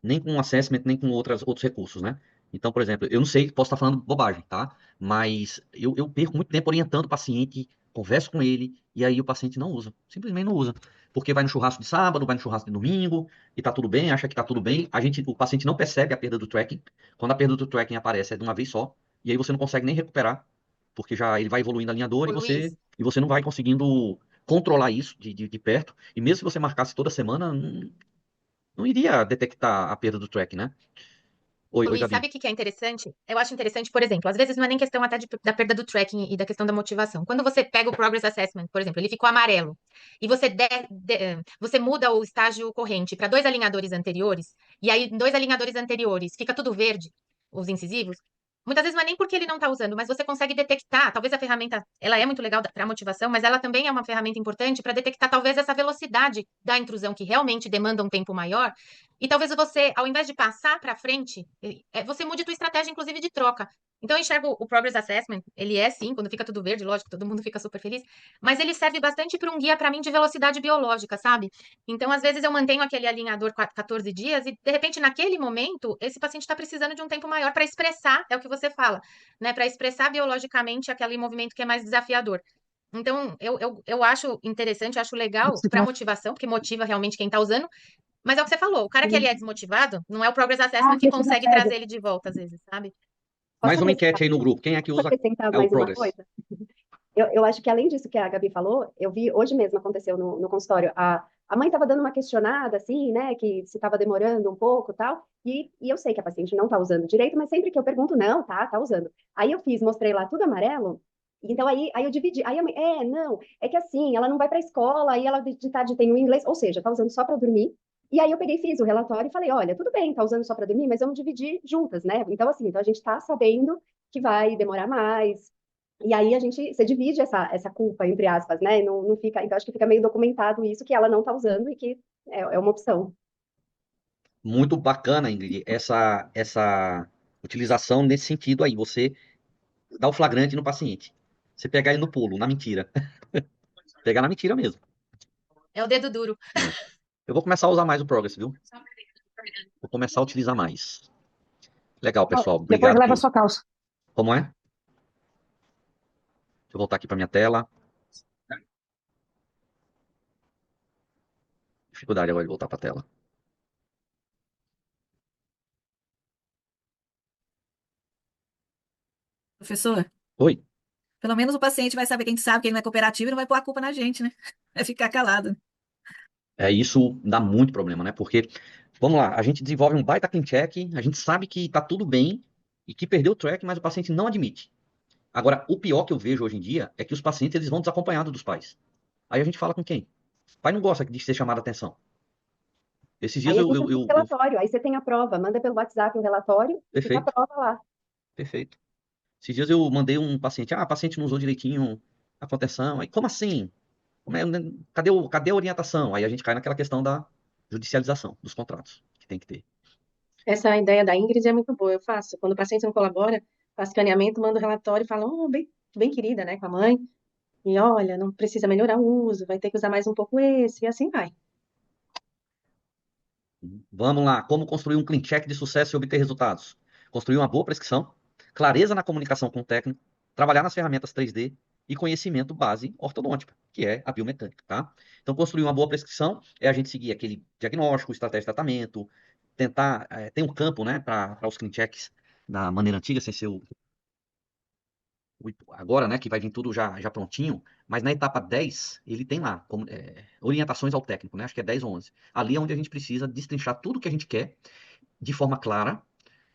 Nem com assessment, nem com outros recursos, né? Então, por exemplo, eu não sei, posso estar falando bobagem, tá? Mas eu perco muito tempo orientando o paciente, converso com ele, e aí o paciente não usa. Simplesmente não usa. Porque vai no churrasco de sábado, vai no churrasco de domingo, e tá tudo bem, acha que tá tudo bem. O paciente não percebe a perda do tracking. Quando a perda do tracking aparece, é de uma vez só, e aí você não consegue nem recuperar, porque já ele vai evoluindo a linha dor Ô, Luiz, e você não vai conseguindo controlar isso de perto. E mesmo se você marcasse toda semana, não iria detectar a perda do track, né? Oi, Luiz, Gabi. sabe o que que é interessante? Eu acho interessante, por exemplo, às vezes não é nem questão até da perda do tracking e da questão da motivação. Quando você pega o Progress Assessment, por exemplo, ele ficou amarelo, e você muda o estágio corrente para dois alinhadores anteriores, e aí em dois alinhadores anteriores fica tudo verde, os incisivos. Muitas vezes não é nem porque ele não está usando, mas você consegue detectar. Talvez a ferramenta, ela é muito legal para motivação, mas ela também é uma ferramenta importante para detectar talvez essa velocidade da intrusão que realmente demanda um tempo maior. E talvez você, ao invés de passar para frente, você mude a tua estratégia, inclusive, de troca. Então, eu enxergo o Progress Assessment, ele é sim, quando fica tudo verde, lógico, todo mundo fica super feliz, mas ele serve bastante para um guia para mim de velocidade biológica, sabe? Então, às vezes, eu mantenho aquele alinhador 14 dias e, de repente, naquele momento, esse paciente está precisando de um tempo maior para expressar, é o que você fala, né? Para expressar biologicamente aquele movimento que é mais desafiador. Então, eu acho interessante, acho legal para motivação, porque motiva realmente quem está usando, mas é o que você falou, o cara que ele é desmotivado, não é o Progress Assessment que consegue trazer ele de volta, às vezes, sabe? Mais Posso uma enquete aí no grupo. Quem é que usa acrescentar o mais uma Progress? coisa? Eu acho que além disso que a Gabi falou, eu vi hoje mesmo aconteceu no consultório. A mãe estava dando uma questionada, assim, né, que se estava demorando um pouco e tal, e eu sei que a paciente não está usando direito, mas sempre que eu pergunto, não, tá usando. Aí eu mostrei lá tudo amarelo, então aí eu dividi. Aí a mãe, não, é que assim, ela não vai para a escola, aí ela de tarde tem o inglês, ou seja, tá usando só para dormir. E aí eu peguei, fiz o relatório e falei, olha, tudo bem, tá usando só para dormir, mas vamos dividir juntas, né? Então, assim, então a gente está sabendo que vai demorar mais, e aí você divide essa culpa, entre aspas, né? Não fica, então acho que fica meio documentado isso que ela não está usando e que é uma opção. Muito bacana, Ingrid, essa utilização nesse sentido aí. Você dá o flagrante no paciente. Você pegar ele no pulo, na mentira. Pegar na mentira mesmo. É o dedo duro. É. Eu vou começar a usar mais o Progress, viu? Vou começar a utilizar mais. Legal, pessoal. Depois Obrigado leva a por. sua calça. Como é? Deixa eu voltar aqui para minha tela. Dificuldade agora de voltar para a tela. Professor, Oi. pelo menos o paciente vai saber que a gente sabe que ele não é cooperativo e não vai pôr a culpa na gente, né? Vai ficar calado. Isso dá muito problema, né? Porque, vamos lá, a gente desenvolve um baita clean check, a gente sabe que tá tudo bem e que perdeu o track, mas o paciente não admite. Agora, o pior que eu vejo hoje em dia é que os pacientes eles vão desacompanhados dos pais. Aí a gente fala com quem? O pai não gosta de ser chamado a atenção. Esses dias Aí a gente manda o relatório, aí você tem a prova, manda pelo WhatsApp o relatório e fica a Perfeito, prova lá. perfeito. Esses dias eu mandei um paciente, a paciente não usou direitinho a contenção. Aí, como assim? Cadê a orientação? Aí a gente cai naquela questão da judicialização dos contratos, que tem que ter. Essa ideia da Ingrid é muito boa. Eu faço. Quando o paciente não colabora, faço escaneamento, mando o relatório e falo, oh, bem querida, né, com a mãe. E olha, não precisa melhorar o uso, vai ter que usar mais um pouco esse, e assim vai. Vamos lá, como construir um clean check de sucesso e obter resultados? Construir uma boa prescrição, clareza na comunicação com o técnico, trabalhar nas ferramentas 3D e conhecimento base ortodôntica, que é a biomecânica, tá? Então, construir uma boa prescrição é a gente seguir aquele diagnóstico, estratégia de tratamento, tentar, tem um campo, né, para os clean checks da maneira antiga, sem ser agora, né, que vai vir tudo já prontinho, mas na etapa 10, ele tem lá, orientações ao técnico, né, acho que é 10 ou 11. Ali é onde a gente precisa destrinchar tudo que a gente quer, de forma clara,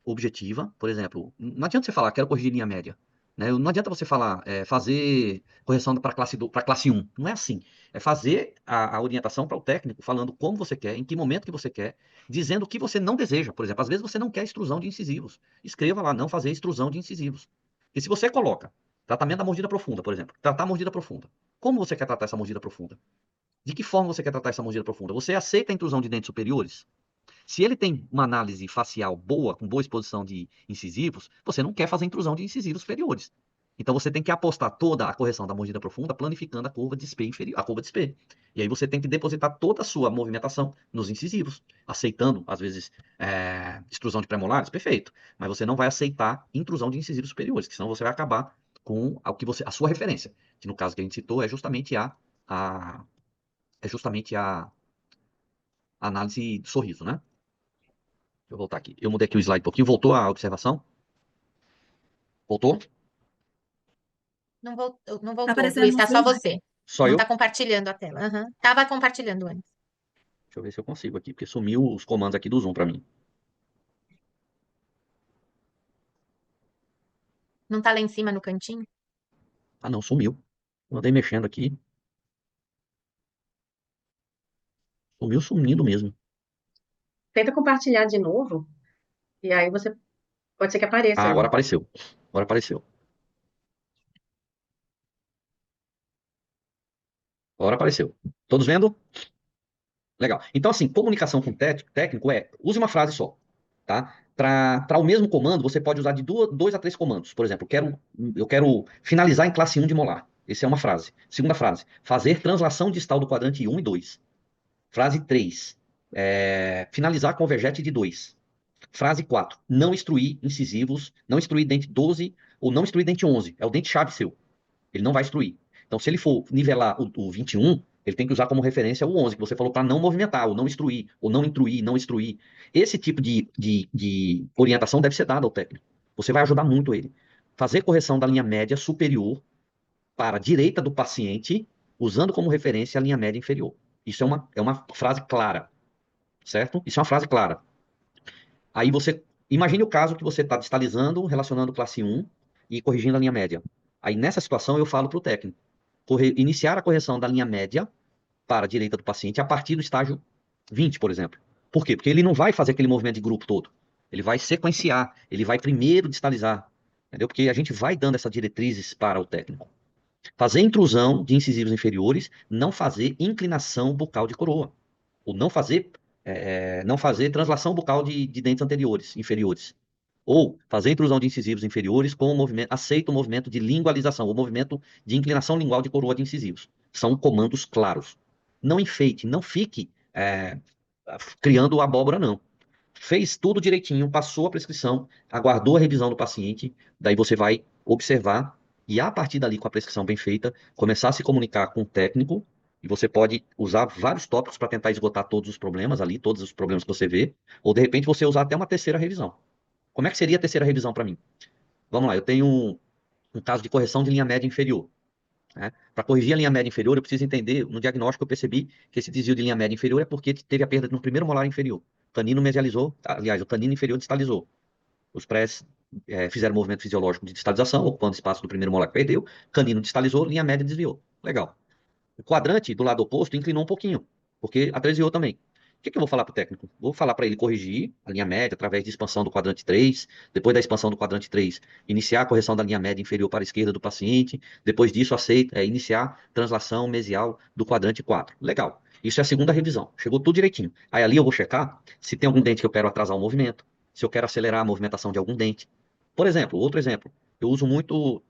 objetiva. Por exemplo, não adianta você falar, quero corrigir linha média. Né? Não adianta você falar, fazer correção para classe 1. Não é assim. É fazer a orientação para o técnico, falando como você quer, em que momento que você quer, dizendo o que você não deseja. Por exemplo, às vezes você não quer extrusão de incisivos. Escreva lá, não fazer extrusão de incisivos. E se você coloca tratamento da mordida profunda, por exemplo, tratar a mordida profunda. Como você quer tratar essa mordida profunda? De que forma você quer tratar essa mordida profunda? Você aceita a intrusão de dentes superiores? Se ele tem uma análise facial boa, com boa exposição de incisivos, você não quer fazer intrusão de incisivos superiores. Então você tem que apostar toda a correção da mordida profunda, planificando a curva de spay inferior, a curva de spay. E aí você tem que depositar toda a sua movimentação nos incisivos, aceitando, às vezes, extrusão de premolares, perfeito. Mas você não vai aceitar intrusão de incisivos superiores, que senão você vai acabar com a sua referência, que no caso que a gente citou é justamente a análise do sorriso, né? Deixa eu voltar aqui. Eu mudei aqui o slide um pouquinho. Voltou a observação? Voltou? Não voltou, não Tá voltou, aparecendo Luiz, no tá só slide. você. Só Não eu? tá compartilhando a tela. Aham. Tava compartilhando antes. Deixa eu ver se eu consigo aqui, porque sumiu os comandos aqui do Zoom para mim. Não tá lá em cima no cantinho? Ah, não, sumiu. Eu andei mexendo aqui. Sumiu sumindo mesmo. Tenta compartilhar de novo, e aí você pode ser que apareça Ah, aí. agora apareceu. Agora apareceu. Agora apareceu. Todos vendo? Legal. Então, assim, comunicação com técnico use uma frase só, tá? Para o mesmo comando, você pode usar de 2 a 3 comandos. Por exemplo, eu quero finalizar em classe 1 de molar. Essa é uma frase. Segunda frase, fazer translação distal do quadrante 1 e 2. Frase 3, finalizar com vergete de 2. Frase 4, não instruir incisivos, não instruir dente 12 ou não instruir dente 11. É o dente-chave seu. Ele não vai instruir. Então, se ele for nivelar o 21, ele tem que usar como referência o 11, que você falou para não movimentar, ou não instruir, ou não intruir, não instruir. Esse tipo de orientação deve ser dada ao técnico. Você vai ajudar muito ele. Fazer correção da linha média superior para a direita do paciente, usando como referência a linha média inferior. Isso é uma frase clara, certo? Isso é uma frase clara. Aí você, imagine o caso que você está distalizando, relacionando classe 1 e corrigindo a linha média. Aí nessa situação eu falo para o técnico, iniciar a correção da linha média para a direita do paciente a partir do estágio 20, por exemplo. Por quê? Porque ele não vai fazer aquele movimento de grupo todo. Ele vai sequenciar, ele vai primeiro distalizar, entendeu? Porque a gente vai dando essas diretrizes para o técnico. Fazer intrusão de incisivos inferiores, não fazer inclinação bucal de coroa. Ou não fazer translação bucal de dentes anteriores, inferiores. Ou fazer intrusão de incisivos inferiores com o movimento, aceita o movimento de lingualização, o movimento de inclinação lingual de coroa de incisivos. São comandos claros. Não enfeite, não fique criando abóbora, não. Fez tudo direitinho, passou a prescrição, aguardou a revisão do paciente, daí você vai observar e a partir dali, com a prescrição bem feita, começar a se comunicar com o técnico e você pode usar vários tópicos para tentar esgotar todos os problemas ali, todos os problemas que você vê, ou de repente você usar até uma terceira revisão. Como é que seria a terceira revisão para mim? Vamos lá, eu tenho um caso de correção de linha média inferior. Né? Para corrigir a linha média inferior, eu preciso entender, no diagnóstico eu percebi que esse desvio de linha média inferior é porque teve a perda no primeiro molar inferior. O canino mesializou, aliás, o canino inferior distalizou. Os prés fizeram movimento fisiológico de distalização, ocupando espaço do primeiro molar que perdeu, canino distalizou, linha média desviou. Legal. O quadrante do lado oposto inclinou um pouquinho, porque atreziou também. O que eu vou falar para o técnico? Vou falar para ele corrigir a linha média através de expansão do quadrante 3, depois da expansão do quadrante 3, iniciar a correção da linha média inferior para a esquerda do paciente, depois disso iniciar translação mesial do quadrante 4. Legal. Isso é a segunda revisão. Chegou tudo direitinho. Aí ali eu vou checar se tem algum dente que eu quero atrasar o movimento, se eu quero acelerar a movimentação de algum dente. Por exemplo, outro exemplo, eu uso muito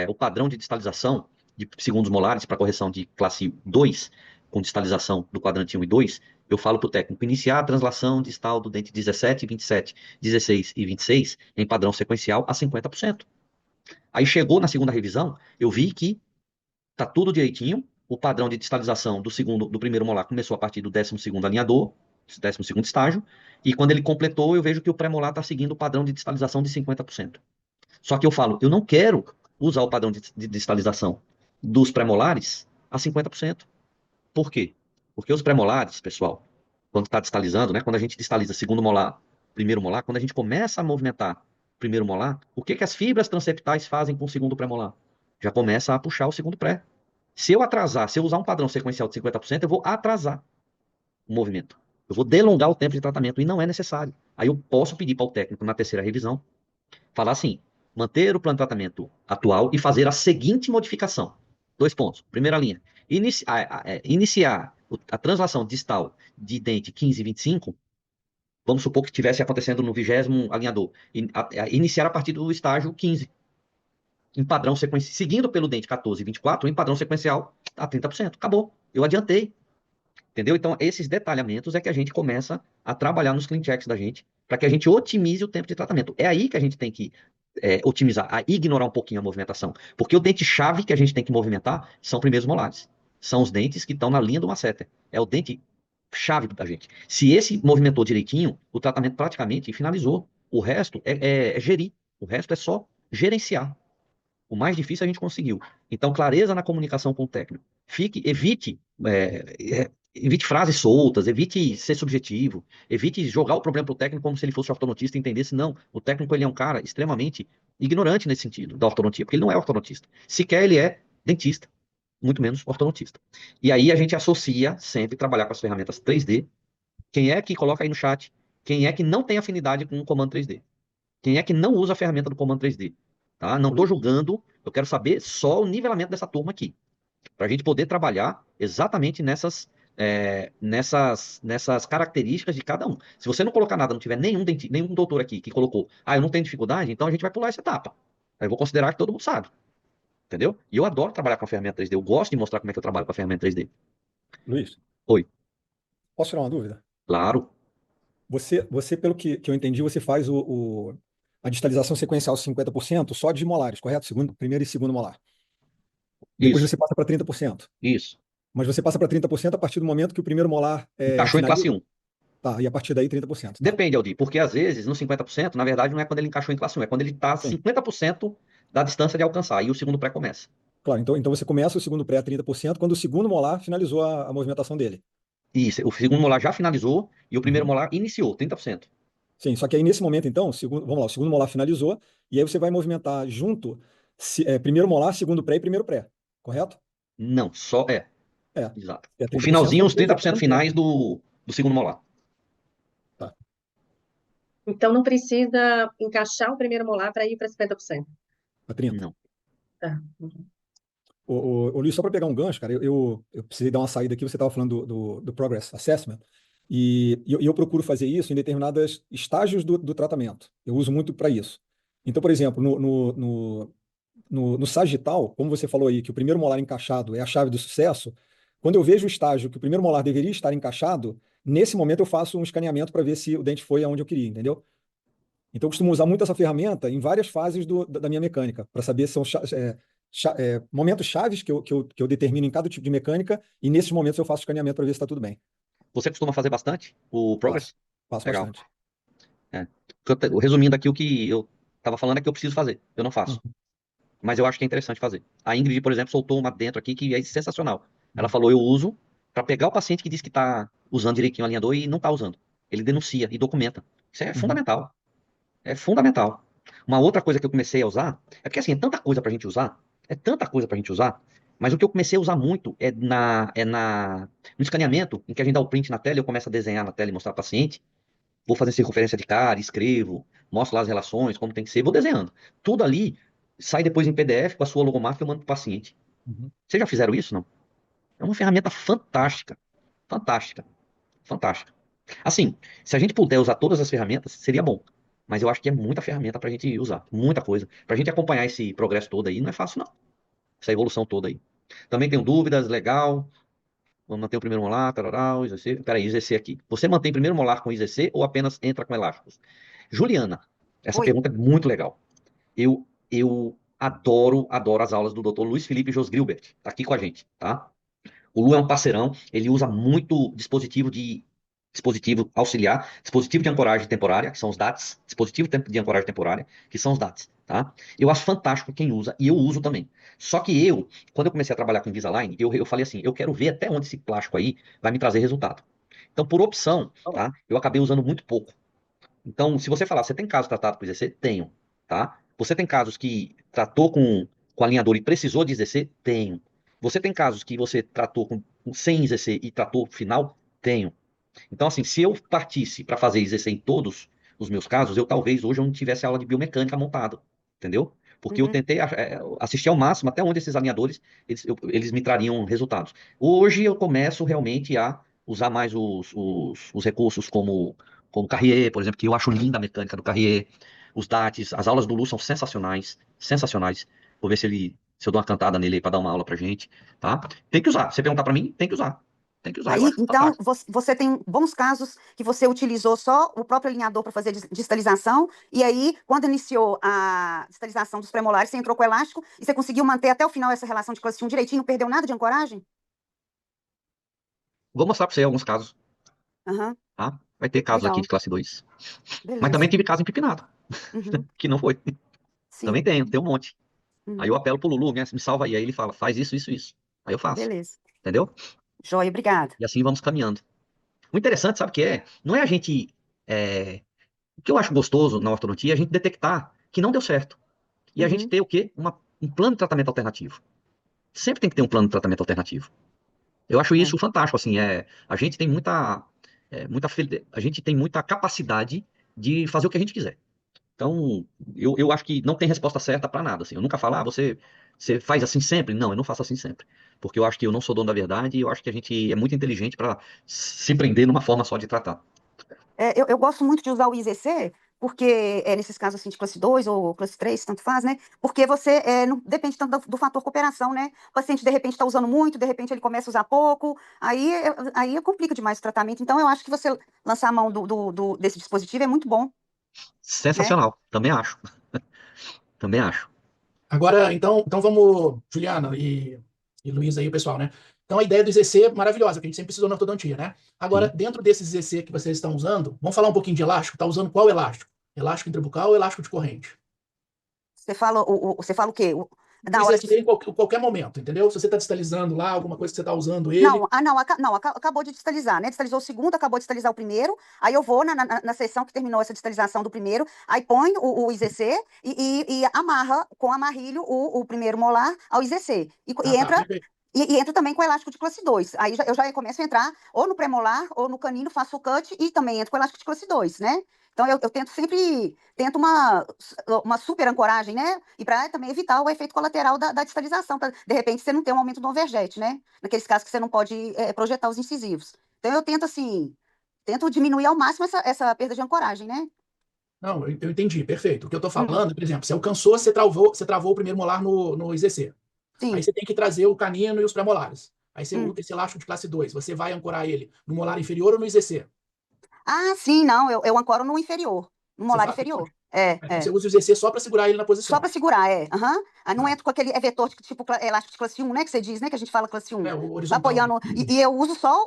o padrão de distalização de segundos molares para correção de classe 2, com distalização do quadrante 1 e 2, eu falo para o técnico iniciar a translação distal do dente 17, 27, 16 e 26 em padrão sequencial a 50%. Aí chegou na segunda revisão, eu vi que tá tudo direitinho, o padrão de distalização do primeiro molar começou a partir do 12º alinhador, 12º estágio, e quando ele completou, eu vejo que o pré-molar está seguindo o padrão de distalização de 50%. Só que eu falo, eu não quero usar o padrão de distalização dos pré-molares a 50%. Por quê? Porque os pré-molares, pessoal, quando está distalizando, né, quando a gente distaliza segundo molar, primeiro molar, quando a gente começa a movimentar primeiro molar, o que que as fibras transeptais fazem com o segundo pré-molar? Já começa a puxar o segundo pré. Se eu atrasar, se eu usar um padrão sequencial de 50%, eu vou atrasar o movimento. Eu vou delongar o tempo de tratamento e não é necessário. Aí eu posso pedir para o técnico na terceira revisão falar assim: manter o plano de tratamento atual e fazer a seguinte modificação. 2 pontos. Primeira linha. Iniciar a translação distal de dente 15 e 25, vamos supor que estivesse acontecendo no 20º alinhador. Iniciar a partir do estágio 15, em padrão sequencial, seguindo pelo dente 14 e 24, em padrão sequencial a 30%. Acabou. Eu adiantei. Entendeu? Então, esses detalhamentos é que a gente começa a trabalhar nos clean checks da gente, para que a gente otimize o tempo de tratamento. É aí que a gente tem que otimizar, a ignorar um pouquinho a movimentação. Porque o dente-chave que a gente tem que movimentar são primeiros molares. São os dentes que estão na linha do masseter. É o dente-chave da gente. Se esse movimentou direitinho, o tratamento praticamente finalizou. O resto é gerir. O resto é só gerenciar. O mais difícil a gente conseguiu. Então, clareza na comunicação com o técnico. Evite frases soltas, evite ser subjetivo, evite jogar o problema para o técnico como se ele fosse ortodontista e entendesse. Não, o técnico ele é um cara extremamente ignorante nesse sentido da ortodontia, porque ele não é ortodontista. Sequer ele é dentista, muito menos ortodontista. E aí a gente associa sempre trabalhar com as ferramentas 3D. Quem é que coloca aí no chat? Quem é que não tem afinidade com o comando 3D? Quem é que não usa a ferramenta do comando 3D? Tá? Não estou julgando, eu quero saber só o nivelamento dessa turma aqui, para a gente poder trabalhar exatamente nessas características de cada um. Se você não colocar nada, não tiver nenhum doutor aqui que colocou, eu não tenho dificuldade, então a gente vai pular essa etapa. Aí eu vou considerar que todo mundo sabe. Entendeu? E eu adoro trabalhar com a ferramenta 3D. Eu gosto de mostrar como é que eu trabalho com a ferramenta 3D. Luiz, Oi. posso tirar uma dúvida? Claro. Você pelo que eu entendi, você faz a distalização sequencial 50% só de molares, correto? Primeiro e segundo molar. Depois Isso. você passa para 30%. Isso. Mas você passa para 30% a partir do momento que o primeiro molar Encaixou em classe 1. Tá, e a partir daí 30%. Tá. Depende, Aldir, porque às vezes no 50%, na verdade, não é quando ele encaixou em classe 1, é quando ele está 50% da distância de alcançar, e o segundo pré começa. Claro, então você começa o segundo pré a 30% quando o segundo molar finalizou a movimentação dele. Isso, o segundo molar já finalizou e o primeiro molar iniciou, 30%. Sim, só que aí nesse momento, então, vamos lá, o segundo molar finalizou, e aí você vai movimentar junto primeiro molar, segundo pré e primeiro pré, correto? Não, só É. Exato. É O 30% finalzinho, os quando ele 30% finais do segundo molar. Tá. Então não precisa encaixar o primeiro molar para ir para 50%. Para 30%. Não. Tá. Ô, Luiz, só para pegar um gancho, cara, eu precisei dar uma saída aqui, você estava falando do Progress Assessment, e eu procuro fazer isso em determinados estágios do tratamento. Eu uso muito para isso. Então, por exemplo, no sagital, como você falou aí, que o primeiro molar encaixado é a chave do sucesso, quando eu vejo o estágio que o primeiro molar deveria estar encaixado, nesse momento eu faço um escaneamento para ver se o dente foi aonde eu queria, entendeu? Então, eu costumo usar muito essa ferramenta em várias fases da minha mecânica, para saber se são momentos chaves que eu determino em cada tipo de mecânica, e nesses momentos eu faço escaneamento para ver se está tudo bem. Você costuma fazer bastante o Progress? Faço Legal. bastante. Resumindo aqui, o que eu estava falando é que eu preciso fazer. Eu não faço. Uhum. Mas eu acho que é interessante fazer. A Ingrid, por exemplo, soltou uma dentro aqui que é sensacional. Ela falou, eu uso para pegar o paciente que diz que está usando direitinho o alinhador e não está usando. Ele denuncia e documenta. Isso é fundamental. É fundamental. Uma outra coisa que eu comecei a usar, é porque assim, é tanta coisa pra gente usar, mas o que eu comecei a usar muito no escaneamento, em que a gente dá o print na tela, eu começo a desenhar na tela e mostrar para o paciente, vou fazer circunferência de cara, escrevo, mostro lá as relações, como tem que ser, vou desenhando. Tudo ali sai depois em PDF com a sua logomarca e eu mando para o paciente. Vocês já fizeram isso, não? É uma ferramenta fantástica. Fantástica. Fantástica. Assim, se a gente puder usar todas as ferramentas, seria bom. Mas eu acho que é muita ferramenta pra gente usar. Muita coisa. Pra gente acompanhar esse progresso todo aí, não é fácil, não. Essa evolução toda aí. Também tenho dúvidas, legal. Vamos manter o primeiro molar, peroral, IZC. Peraí, IZC aqui. Você mantém primeiro molar com IZC ou apenas entra com elásticos? Juliana, essa Oi. pergunta é muito legal. Eu adoro, adoro as aulas do Dr. Luiz Felipe Jos Gilbert, tá aqui com a gente, tá? O Lu é um parceirão, ele usa muito dispositivo auxiliar, dispositivo de ancoragem temporária, que são os DATs, de ancoragem temporária, que são os DATs, tá? Eu acho fantástico quem usa, e eu uso também. Só que quando eu comecei a trabalhar com Invisalign, eu falei assim, eu quero ver até onde esse plástico aí vai me trazer resultado. Então, por opção, tá? Eu acabei usando muito pouco. Então, se você falar, você tem casos tratados com IZC? Tenho, tá? Você tem casos que tratou com alinhador e precisou de IZC? Tenho. Você tem casos que você tratou sem IZC e tratou final? Tenho. Então, assim, se eu partisse para fazer IZC em todos os meus casos, talvez hoje eu não tivesse aula de biomecânica montada, entendeu? Porque eu Uhum. tentei assistir ao máximo até onde esses alinhadores eles me trariam resultados. Hoje eu começo realmente a usar mais os recursos como Carrier, por exemplo, que eu acho linda a mecânica do Carrier, os DATs, as aulas do Lu são sensacionais, sensacionais. Vou ver se eu dou uma cantada nele aí para dar uma aula pra gente, tá? Tem que usar. Se você perguntar para mim, tem que usar. Tem que usar, eu Aí, acho então, fantástico. você tem bons casos que você utilizou só o próprio alinhador para fazer distalização, e aí, quando iniciou a distalização dos premolares, você entrou com o elástico e você conseguiu manter até o final essa relação de classe 1 direitinho, não perdeu nada de ancoragem? Vou mostrar para você alguns casos, Aham, tá? Vai ter casos aqui legal, de classe 2. Mas também beleza. tive caso empipinado, Uhum, que não foi. Também sim, tem um monte. Aí eu uhum, apelo pro Lulu, me salva aí. Aí ele fala, faz isso, isso, isso. Aí eu faço, beleza. entendeu? Joia, obrigada. E assim vamos caminhando. O interessante, sabe o que é? Não é a gente. O que eu acho gostoso na ortodontia é a gente detectar que não deu certo. E a gente Uhum, ter o quê? Um plano de tratamento alternativo. Sempre tem que ter um plano de tratamento alternativo. Eu acho é. isso fantástico, assim, a gente tem a gente tem muita capacidade de fazer o que a gente quiser. Então, eu acho que não tem resposta certa para nada, assim. Eu nunca falo, você faz assim sempre? Não, eu não faço assim sempre. Porque eu acho que eu não sou dono da verdade e eu acho que a gente é muito inteligente para se prender numa forma só de tratar. Eu gosto muito de usar o IZC, porque nesses casos assim de classe 2 ou classe 3 tanto faz, né? Porque você não depende tanto do fator cooperação, né? O paciente de repente está usando muito, de repente ele começa a usar pouco, aí complica demais o tratamento. Então eu acho que você lançar a mão desse dispositivo é muito bom, né? Sensacional, também acho. Também acho. Agora, então vamos, Juliana e Luiz aí, o pessoal, né? Então a ideia do IZC é maravilhosa, que a gente sempre precisou na ortodontia, né? Agora, Sim. dentro desses IZC que vocês estão usando, vamos falar um pouquinho de elástico. Está usando qual elástico? Elástico intrabucal ou elástico de corrente? Você fala o quê? O Na hora de IZC em qualquer momento, entendeu? Se você está distalizando lá, alguma coisa que você está usando ele. Não, não, acabou de distalizar, né? Distalizou o segundo, acabou de distalizar o primeiro. Aí eu vou na sessão que terminou essa distalização do primeiro, aí põe o IZC e amarra com amarrilho o primeiro molar ao IZC. Ah, tá, perfeito. E entra também com o elástico de classe 2. Aí eu já começo a entrar ou no premolar ou no canino, faço o cut e também entro com o elástico de classe 2, né? Então eu tento sempre, tento uma super ancoragem, né? E para também evitar o efeito colateral da distalização, para de repente você não ter um aumento do overjet, né? Naqueles casos que você não pode projetar os incisivos. Então eu tento assim, tento diminuir ao máximo essa perda de ancoragem, né? Não, eu entendi, perfeito. O que eu estou Hum, falando, por exemplo, você alcançou, você travou o primeiro molar no IZC. Aí sim. você tem que trazer o canino e os premolares. Aí você Hum. usa esse elástico de classe 2. Você vai ancorar ele no molar inferior ou no IZC? Ah, sim, não, eu ancoro no inferior, no Você molar faz. inferior. Então você usa o IZC só para segurar ele na Só posição. para segurar, é. Aham. Aí não Tá. entro com aquele vetor tipo elástico de classe 1, né? Que você diz, né? Que a gente fala classe 1. É, o Vai horizontal, né? apoiando. E eu uso só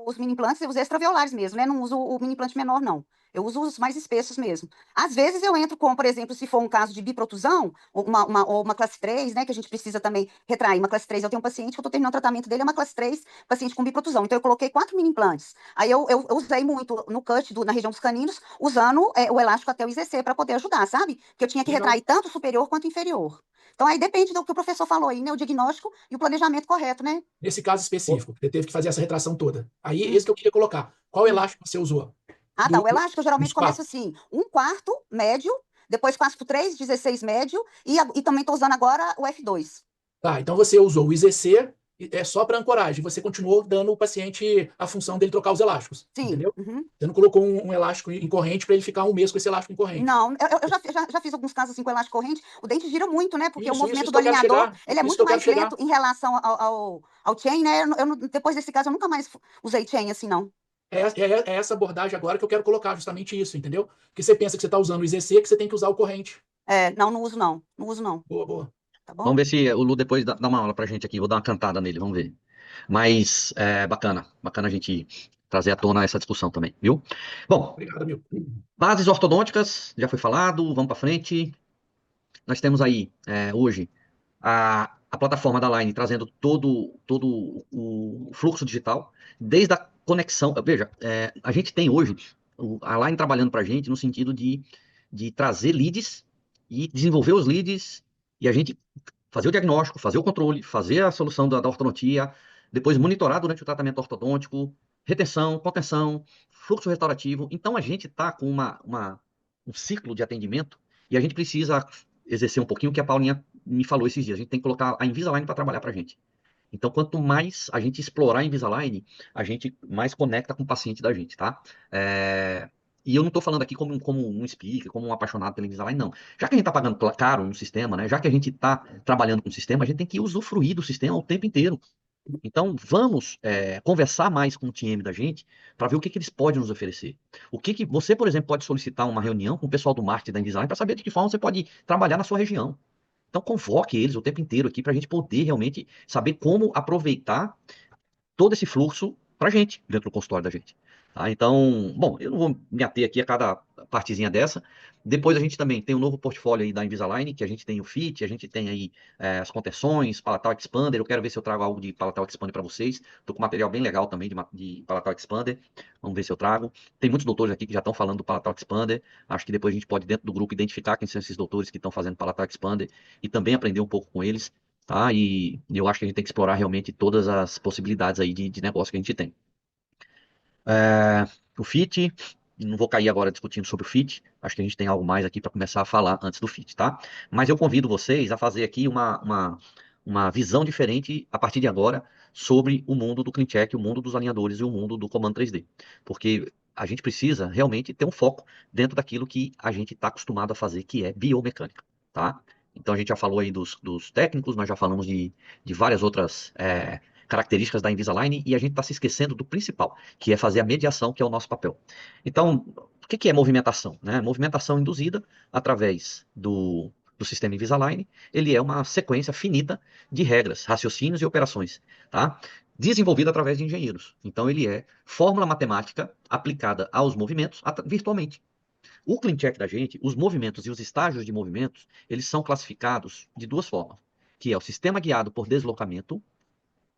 os mini implantes, os extraviolares mesmo, né? Não uso o mini implante menor, não. Eu uso os mais espessos mesmo. Às vezes eu entro com, por exemplo, se for um caso de biprotusão, ou uma classe 3, né? Que a gente precisa também retrair. Uma classe 3, eu tenho um paciente que eu estou terminando o tratamento dele, é uma classe 3, paciente com biprotusão. Então eu coloquei 4 mini implantes. Aí eu usei muito no cut, na região dos caninos, usando o elástico até o IZC para poder ajudar, sabe? Que eu tinha que Legal. retrair tanto o superior quanto o inferior. Então aí depende do que o professor falou aí, né? O diagnóstico e o planejamento correto, né? Nesse caso específico, você teve que fazer essa retração toda. Aí, Hum, esse que eu queria colocar. Qual hum. elástico você usou? Ah, tá. O Do- elástico eu dos geralmente começa quatro. assim: 1/4 médio, depois passo pro 3, 16 médio, e também estou usando agora o F2. Tá, então você usou o IZC só para ancoragem. Você continuou dando ao paciente a função dele trocar os elásticos, Sim. entendeu? Uhum. Você não colocou um elástico em corrente para ele ficar um mês com esse elástico em corrente. Não, eu já fiz alguns casos assim com elástico corrente. O dente gira muito, né? Porque o Isso movimento do que eu quero alinhador, chegar. ele é Isso que muito eu quero mais chegar. lento em relação ao chain, né? Depois desse caso, eu nunca mais usei chain assim, não. É essa abordagem agora que eu quero colocar, justamente isso, entendeu? Porque você pensa que você está usando o IZC, que você tem que usar o corrente. Não, não uso não. Não uso não. Boa, boa. Tá Vamos bom? ver se o Lu depois dá uma aula pra gente aqui. Vou dar uma cantada nele, vamos ver. Mas bacana a gente trazer à tona essa discussão também, viu? Bom, Obrigado, amigo. bases ortodônticas, já foi falado, vamos para frente. Nós temos aí, hoje, a plataforma da Line trazendo todo o fluxo digital, desde a conexão. Veja, a gente tem hoje a Line trabalhando para a gente no sentido de trazer leads e desenvolver os leads e a gente fazer o diagnóstico, fazer o controle, fazer a solução da ortodontia, depois monitorar durante o tratamento ortodôntico, retenção, contenção, fluxo restaurativo. Então a gente está com um ciclo de atendimento e a gente precisa exercer um pouquinho o que a Paulinha me falou esses dias. A gente tem que colocar a Invisalign para trabalhar para a gente. Então, quanto mais a gente explorar a Invisalign, a gente mais conecta com o paciente da gente, tá? E eu não estou falando aqui como um speaker, como um apaixonado pela Invisalign, não. Já que a gente está pagando caro no sistema, né? Já que a gente está trabalhando com o sistema, a gente tem que usufruir do sistema o tempo inteiro. Então, vamos conversar mais com o time da gente para ver o que eles podem nos oferecer. O que você, por exemplo, pode solicitar uma reunião com o pessoal do marketing da Invisalign para saber de que forma você pode trabalhar na sua região. Então, convoque eles o tempo inteiro aqui para a gente poder realmente saber como aproveitar todo esse fluxo para a gente, dentro do consultório da gente. Tá? Então, bom, eu não vou me ater aqui a cada partezinha dessa. Depois a gente também tem um novo portfólio aí da Invisalign, que a gente tem o Fit, a gente tem aí as contenções, Palatal Expander. Eu quero ver se eu trago algo de Palatal Expander para vocês. Estou com material bem legal também de Palatal Expander. Vamos ver se eu trago. Tem muitos doutores aqui que já estão falando do Palatal Expander. Acho que depois a gente pode, dentro do grupo, identificar quem são esses doutores que estão fazendo Palatal Expander e também aprender um pouco com eles. Tá? E eu acho que a gente tem que explorar realmente todas as possibilidades aí de negócio que a gente tem. O FIT, não vou cair agora discutindo sobre o FIT, acho que a gente tem algo mais aqui para começar a falar antes do FIT, tá? Mas eu convido vocês a fazer aqui uma visão diferente a partir de agora sobre o mundo do CleanCheck, o mundo dos alinhadores e o mundo do comando 3D. Porque a gente precisa realmente ter um foco dentro daquilo que a gente está acostumado a fazer, que é biomecânica, tá? Então a gente já falou aí dos técnicos, nós já falamos de várias outras características da Invisalign e a gente está se esquecendo do principal, que é fazer a mediação, que é o nosso papel. Então, o que é movimentação? Né? Movimentação induzida através do sistema Invisalign, ele é uma sequência finita de regras, raciocínios e operações, tá? Desenvolvida através de engenheiros. Então, ele é fórmula matemática aplicada aos movimentos virtualmente. O CleanCheck da gente, os movimentos e os estágios de movimentos, eles são classificados de duas formas, que é o sistema guiado por deslocamento.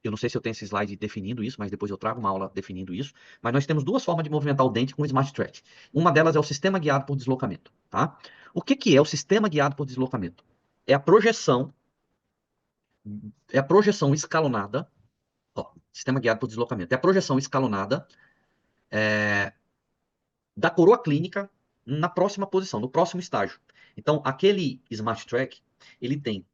Eu não sei se eu tenho esse slide definindo isso, mas depois eu trago uma aula definindo isso. Mas nós temos duas formas de movimentar o dente com o Smart Track. Uma delas é o sistema guiado por deslocamento, tá? O que é o sistema guiado por deslocamento? É a projeção escalonada, ó, sistema guiado por deslocamento. É a projeção escalonada da coroa clínica na próxima posição, no próximo estágio. Então, aquele Smart Track, ele tem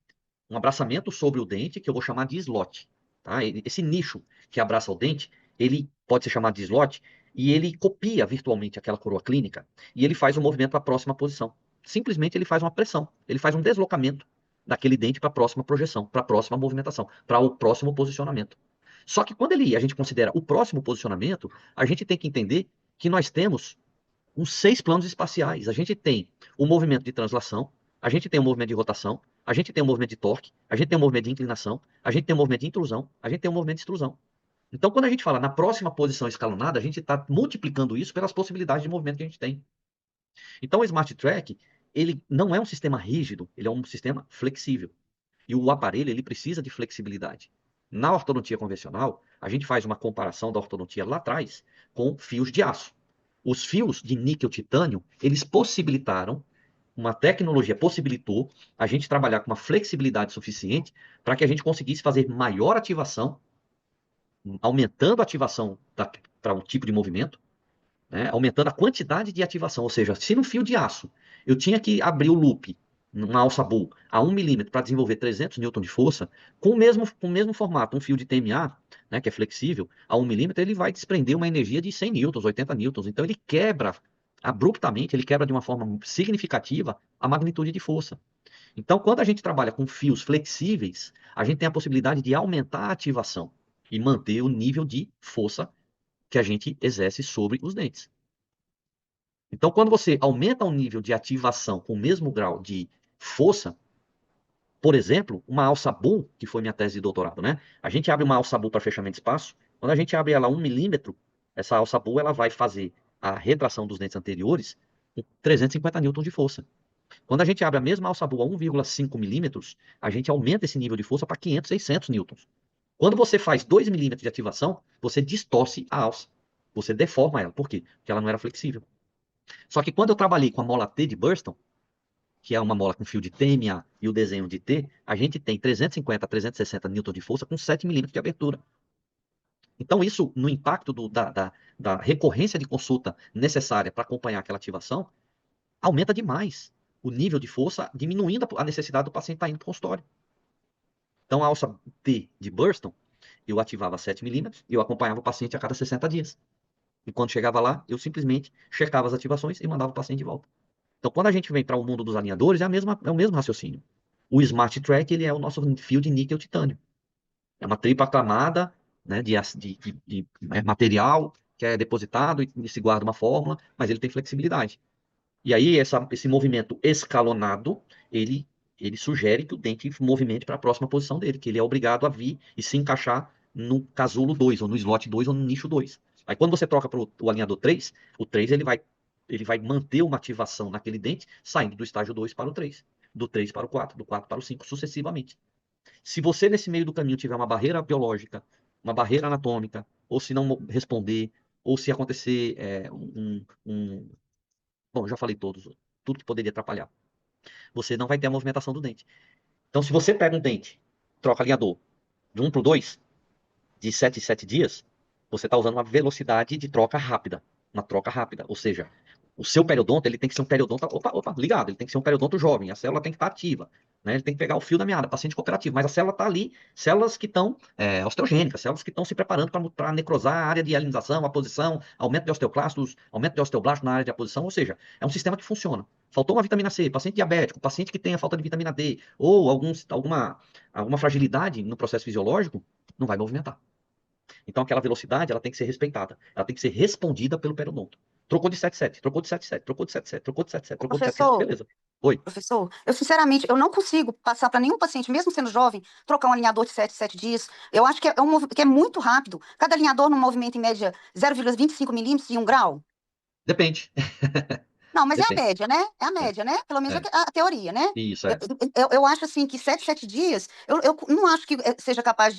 um abraçamento sobre o dente, que eu vou chamar de slot. Tá? Esse nicho que abraça o dente, ele pode ser chamado de slot, e ele copia virtualmente aquela coroa clínica, e ele faz um movimento para a próxima posição. Simplesmente ele faz uma pressão, ele faz um deslocamento daquele dente para a próxima projeção, para a próxima movimentação, para o próximo posicionamento. Só que quando a gente considera o próximo posicionamento, a gente tem que entender que nós temos uns 6 planos espaciais. A gente tem o movimento de translação, a gente tem o movimento de rotação, a gente tem o movimento de torque, a gente tem o movimento de inclinação, a gente tem o movimento de intrusão, a gente tem o movimento de extrusão. Então, quando a gente fala na próxima posição escalonada, a gente está multiplicando isso pelas possibilidades de movimento que a gente tem. Então, o Smart Track, ele não é um sistema rígido, ele é um sistema flexível. E o aparelho, ele precisa de flexibilidade. Na ortodontia convencional, a gente faz uma comparação da ortodontia lá atrás com fios de aço. Os fios de níquel-titânio, eles possibilitaram, uma tecnologia possibilitou a gente trabalhar com uma flexibilidade suficiente para que a gente conseguisse fazer maior ativação, aumentando a ativação para um tipo de movimento, né, aumentando a quantidade de ativação. Ou seja, se no fio de aço eu tinha que abrir o loop, numa alça bull, a 1 milímetro para desenvolver 300 newton de força, com o mesmo formato, um fio de TMA, né, que é flexível, a 1 milímetro, ele vai desprender uma energia de 100 newtons, 80 newtons. Então ele quebra abruptamente, ele quebra de uma forma significativa a magnitude de força. Então, quando a gente trabalha com fios flexíveis, a gente tem a possibilidade de aumentar a ativação e manter o nível de força que a gente exerce sobre os dentes. Então, quando você aumenta o nível de ativação com o mesmo grau de Força, por exemplo, uma alça bull, que foi minha tese de doutorado, né? A gente abre uma alça bull para fechamento de espaço. Quando a gente abre ela 1 milímetro, essa alça bull ela vai fazer a retração dos dentes anteriores com 350 newtons de força. Quando a gente abre a mesma alça bull a 1,5 milímetros, a gente aumenta esse nível de força para 500, 600 newtons. Quando você faz 2 milímetros de ativação, você distorce a alça. Você deforma ela. Por quê? Porque ela não era flexível. Só que quando eu trabalhei com a mola T de Burston, que é uma mola com fio de têmia e o desenho de T, a gente tem 350 a 360 newtons de força com 7 milímetros de abertura. Então, isso, no impacto da recorrência de consulta necessária para acompanhar aquela ativação, aumenta demais o nível de força, diminuindo a necessidade do paciente estar indo para o consultório. Então, a alça T de Burston, eu ativava 7 milímetros e eu acompanhava o paciente a cada 60 dias. E quando chegava lá, eu simplesmente checava as ativações e mandava o paciente de volta. Então, quando a gente vem para o mundo dos alinhadores, é o mesmo raciocínio. O Smart Track, ele é o nosso fio de níquel titânio. É uma tripa camada, né, de material que é depositado e se guarda uma fórmula, mas ele tem flexibilidade. E aí, esse movimento escalonado, ele sugere que o dente movimente para a próxima posição dele, que ele é obrigado a vir e se encaixar no casulo 2, ou no slot 2, ou no nicho 2. Aí, quando você troca para o alinhador 3, o 3 ele vai manter uma ativação naquele dente, saindo do estágio 2 para o 3, do 3 para o 4, do 4 para o 5, sucessivamente. Se você, nesse meio do caminho, tiver uma barreira biológica, uma barreira anatômica, ou se não responder, ou se acontecer bom, eu já falei tudo que poderia atrapalhar. Você não vai ter a movimentação do dente. Então, se você pega um dente, troca alinhador de 1 para o 2, de 7 em 7 dias, você está usando uma velocidade de troca rápida. Uma troca rápida. Ou seja, o seu periodonto, ele tem que ser um periodonto, ligado, ele tem que ser um periodonto jovem, a célula tem que estar ativa, né? Ele tem que pegar o fio da meada, paciente cooperativo, mas a célula está ali, células que estão osteogênicas, células que estão se preparando para necrosar a área de alinização, a posição, aumento de osteoclastos, aumento de osteoblasto na área de aposição, ou seja, é um sistema que funciona. Faltou uma vitamina C, paciente diabético, paciente que tenha falta de vitamina D, ou alguma fragilidade no processo fisiológico, não vai movimentar. Então, aquela velocidade, ela tem que ser respeitada. Ela tem que ser respondida pelo periodonto. Trocou de 7,7, trocou de 7,7, trocou de 7,7, trocou de 7,7, trocou de 7,7, Professor, beleza. Oi. professor, eu sinceramente, eu não consigo passar para nenhum paciente, mesmo sendo jovem, trocar um alinhador de 7 dias. Eu acho que que é muito rápido. Cada alinhador no movimento, em média, 0,25 milímetros e 1 grau. Depende. Não, mas é a Depende. média, né? É a É, média, né? Pelo menos é. a teoria, né? Isso, Eu acho assim que 7 dias, eu não acho que seja capaz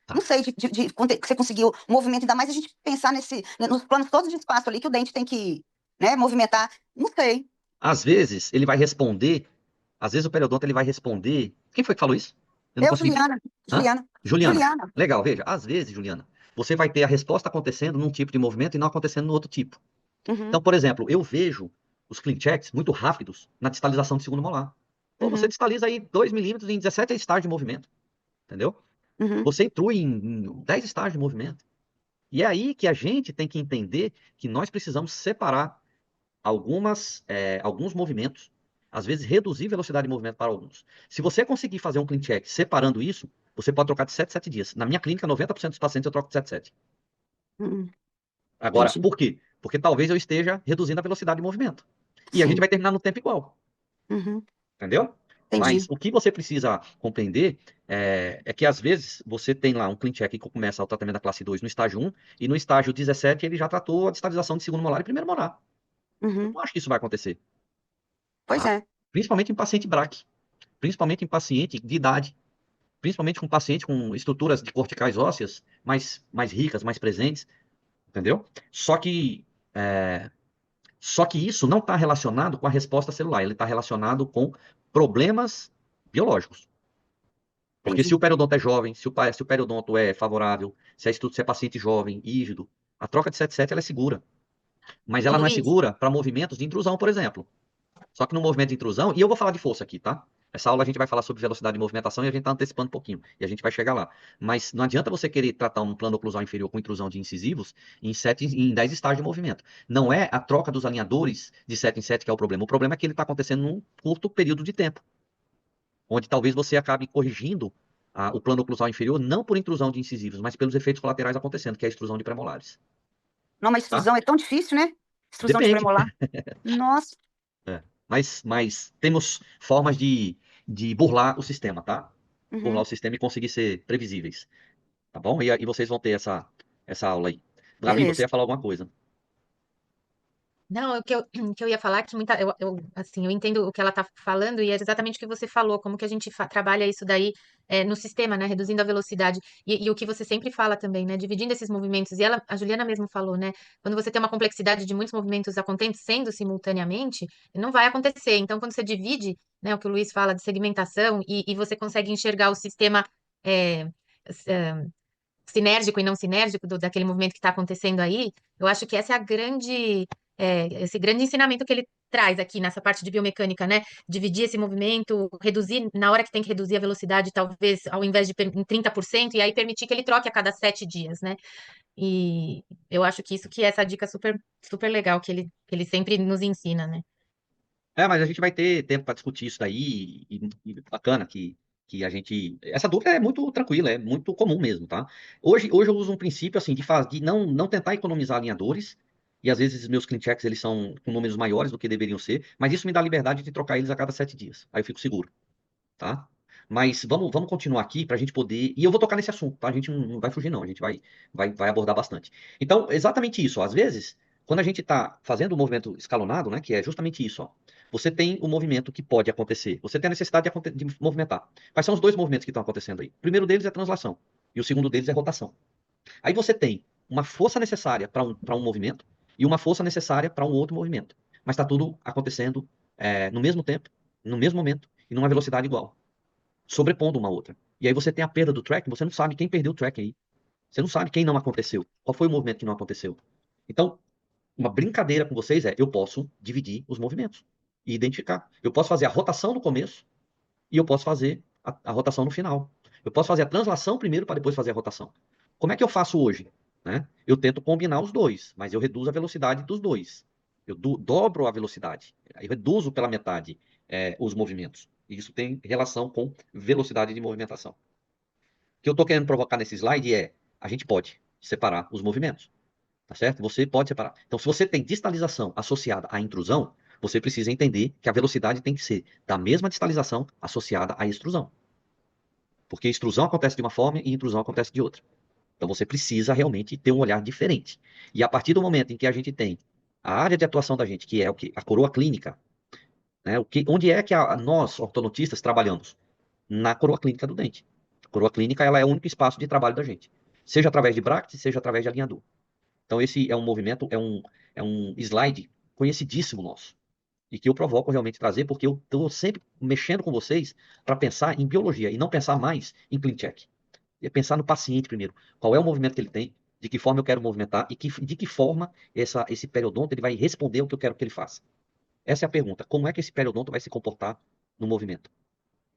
Tá. não sei, que você conseguiu um movimento, ainda mais a gente pensar nos planos todos de espaço ali que o dente tem que, né, movimentar. Não sei. Às vezes, ele vai responder, às vezes o periodonto ele vai responder. Quem foi que falou isso? Eu não consegui. Juliana, Hã? Juliana, Juliana. Juliana. Legal, veja. Às vezes, Juliana, você vai ter a resposta acontecendo num tipo de movimento e não acontecendo no outro tipo. Uhum, Então, por exemplo, eu vejo os clean checks muito rápidos na distalização de segundo molar. Pô, você uhum, distaliza aí 2 milímetros em 17 estágios de movimento. Entendeu? uhum. Você intrui em 10 estágios de movimento. E é aí que a gente tem que entender que nós precisamos separar alguns movimentos, às vezes reduzir a velocidade de movimento para alguns. Se você conseguir fazer um clean check separando isso, você pode trocar de 7 em 7 dias. Na minha clínica, 90% dos pacientes eu troco de 7 em 7. Uhum. Agora, Entendi. por quê? Porque talvez eu esteja reduzindo a velocidade de movimento. E a gente Sim. vai terminar no tempo igual. Uhum. Entendeu? Entendi. Mas o que você precisa compreender é que, às vezes, você tem lá um clean check que começa o tratamento da classe 2 no estágio 1, e no estágio 17 ele já tratou a distalização de segundo molar e primeiro molar. Eu Uhum. não acho que isso vai acontecer, Pois tá? é. Principalmente em paciente BRAC, principalmente em paciente de idade, principalmente com paciente com estruturas de corticais ósseas mais ricas, mais presentes, entendeu? É, Só que isso não está relacionado com a resposta celular, ele está relacionado com problemas biológicos. Porque se Entendi. o periodonto é jovem, se o periodonto é favorável, se é paciente jovem, ígido, a troca de 7,7 ela é segura. Mas Ô, ela não é Luiz, segura para movimentos de intrusão, por exemplo. Só que no movimento de intrusão, e eu vou falar de força aqui, tá? Essa aula a gente vai falar sobre velocidade de movimentação e a gente está antecipando um pouquinho. E a gente vai chegar lá. Mas não adianta você querer tratar um plano oclusal inferior com intrusão de incisivos em 10 estágios de movimento. Não é a troca dos alinhadores de 7 em 7 que é o problema. O problema é que ele está acontecendo num curto período de tempo, onde talvez você acabe corrigindo o plano oclusal inferior não por intrusão de incisivos, mas pelos efeitos colaterais acontecendo, que é a extrusão de premolares. não, mas Tá? extrusão é tão difícil, né? Extrusão de Depende. premolar. Nossa. É. mas temos formas de burlar o sistema, tá? Burlar Uhum. o sistema e conseguir ser previsíveis, tá bom? E vocês vão ter essa aula aí. Gabi, você Beleza. ia falar alguma coisa? Não, o que eu ia falar é que assim, eu entendo o que ela está falando e é exatamente o que você falou, como que a gente trabalha isso daí no sistema, né, reduzindo a velocidade e o que você sempre fala também, né, dividindo esses movimentos. E a Juliana mesmo falou, né, quando você tem uma complexidade de muitos movimentos acontecendo simultaneamente, não vai acontecer. Então, quando você divide, né, o que o Luiz fala de segmentação e você consegue enxergar o sistema é, sinérgico e não sinérgico daquele movimento que está acontecendo aí, eu acho que essa é a esse grande ensinamento que ele traz aqui nessa parte de biomecânica, né? Dividir esse movimento, reduzir na hora que tem que reduzir a velocidade, talvez ao invés de em 30%, e aí permitir que ele troque a cada 7 dias, né? E eu acho que isso que é essa dica super, super legal que ele sempre nos ensina, né? Mas a gente vai ter tempo para discutir isso daí, e bacana que a gente. Essa dúvida é muito tranquila, é muito comum mesmo, tá? Hoje eu uso um princípio assim de não tentar economizar alinhadores, e às vezes meus clean checks eles são com números maiores do que deveriam ser, mas isso me dá liberdade de trocar eles a cada 7 dias. Aí eu fico seguro, tá? Mas vamos continuar aqui para a gente poder. E eu vou tocar nesse assunto, tá? A gente não vai fugir, não. A gente vai abordar bastante. Então, exatamente isso. Ó. Às vezes, quando a gente está fazendo o movimento escalonado, né? Que é justamente isso, ó. Você tem o movimento que pode acontecer. Você tem a necessidade de movimentar. Quais são os dois movimentos que estão acontecendo aí? O primeiro deles é translação. E o segundo deles é rotação. Aí você tem uma força necessária para um movimento e uma força necessária para um outro movimento. Mas está tudo acontecendo no mesmo tempo, no mesmo momento e numa velocidade igual sobrepondo uma outra. E aí você tem a perda do track, você não sabe quem perdeu o track aí. Você não sabe quem não aconteceu. Qual foi o movimento que não aconteceu. Então, uma brincadeira com vocês eu posso dividir os movimentos e identificar. Eu posso fazer a rotação no começo e eu posso fazer a rotação no final. Eu posso fazer a translação primeiro para depois fazer a rotação. Como é que eu faço hoje? Né? Eu tento combinar os dois, mas eu reduzo a velocidade dos dois. Eu dobro a velocidade. Eu reduzo pela metade os movimentos. E isso tem relação com velocidade de movimentação. O que eu estou querendo provocar nesse slide a gente pode separar os movimentos. Tá certo? Você pode separar. Então, se você tem distalização associada à intrusão, você precisa entender que a velocidade tem que ser da mesma distalização associada à extrusão. Porque extrusão acontece de uma forma e intrusão acontece de outra. Então você precisa realmente ter um olhar diferente. E a partir do momento em que a gente tem a área de atuação da gente, que é o que a coroa clínica, né, onde é que nós ortodontistas trabalhamos? Na coroa clínica do dente. A coroa clínica ela é o único espaço de trabalho da gente, seja através de bracket, seja através de alinhador. Então esse é um movimento, é um slide conhecidíssimo nosso e que eu provoco realmente trazer, porque eu estou sempre mexendo com vocês para pensar em biologia e não pensar mais em clean check. É pensar no paciente primeiro. Qual é o movimento que ele tem, de que forma eu quero movimentar e de que forma esse periodonto ele vai responder o que eu quero que ele faça. Essa é a pergunta. Como é que esse periodonto vai se comportar no movimento?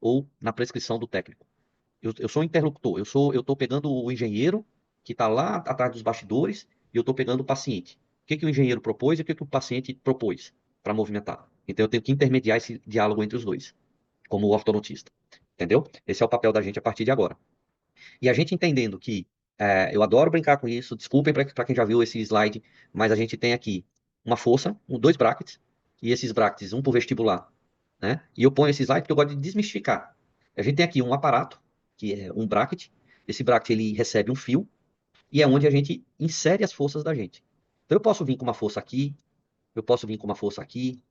Ou na prescrição do técnico? Eu sou um interlocutor. Eu estou pegando o engenheiro que está lá atrás dos bastidores e eu estou pegando o paciente. O que o engenheiro propôs e o que o paciente propôs para movimentar? Então eu tenho que intermediar esse diálogo entre os dois, como ortodontista. Entendeu? Esse é o papel da gente a partir de agora. E a gente entendendo que eu adoro brincar com isso, desculpem para quem já viu esse slide, mas a gente tem aqui uma força, dois brackets, e esses brackets, um para o vestibular, né? E eu ponho esse slide porque eu gosto de desmistificar. A gente tem aqui um aparato, que é um bracket, esse bracket ele recebe um fio, e é onde a gente insere as forças da gente. Então eu posso vir com uma força aqui, eu posso vir com uma força aqui,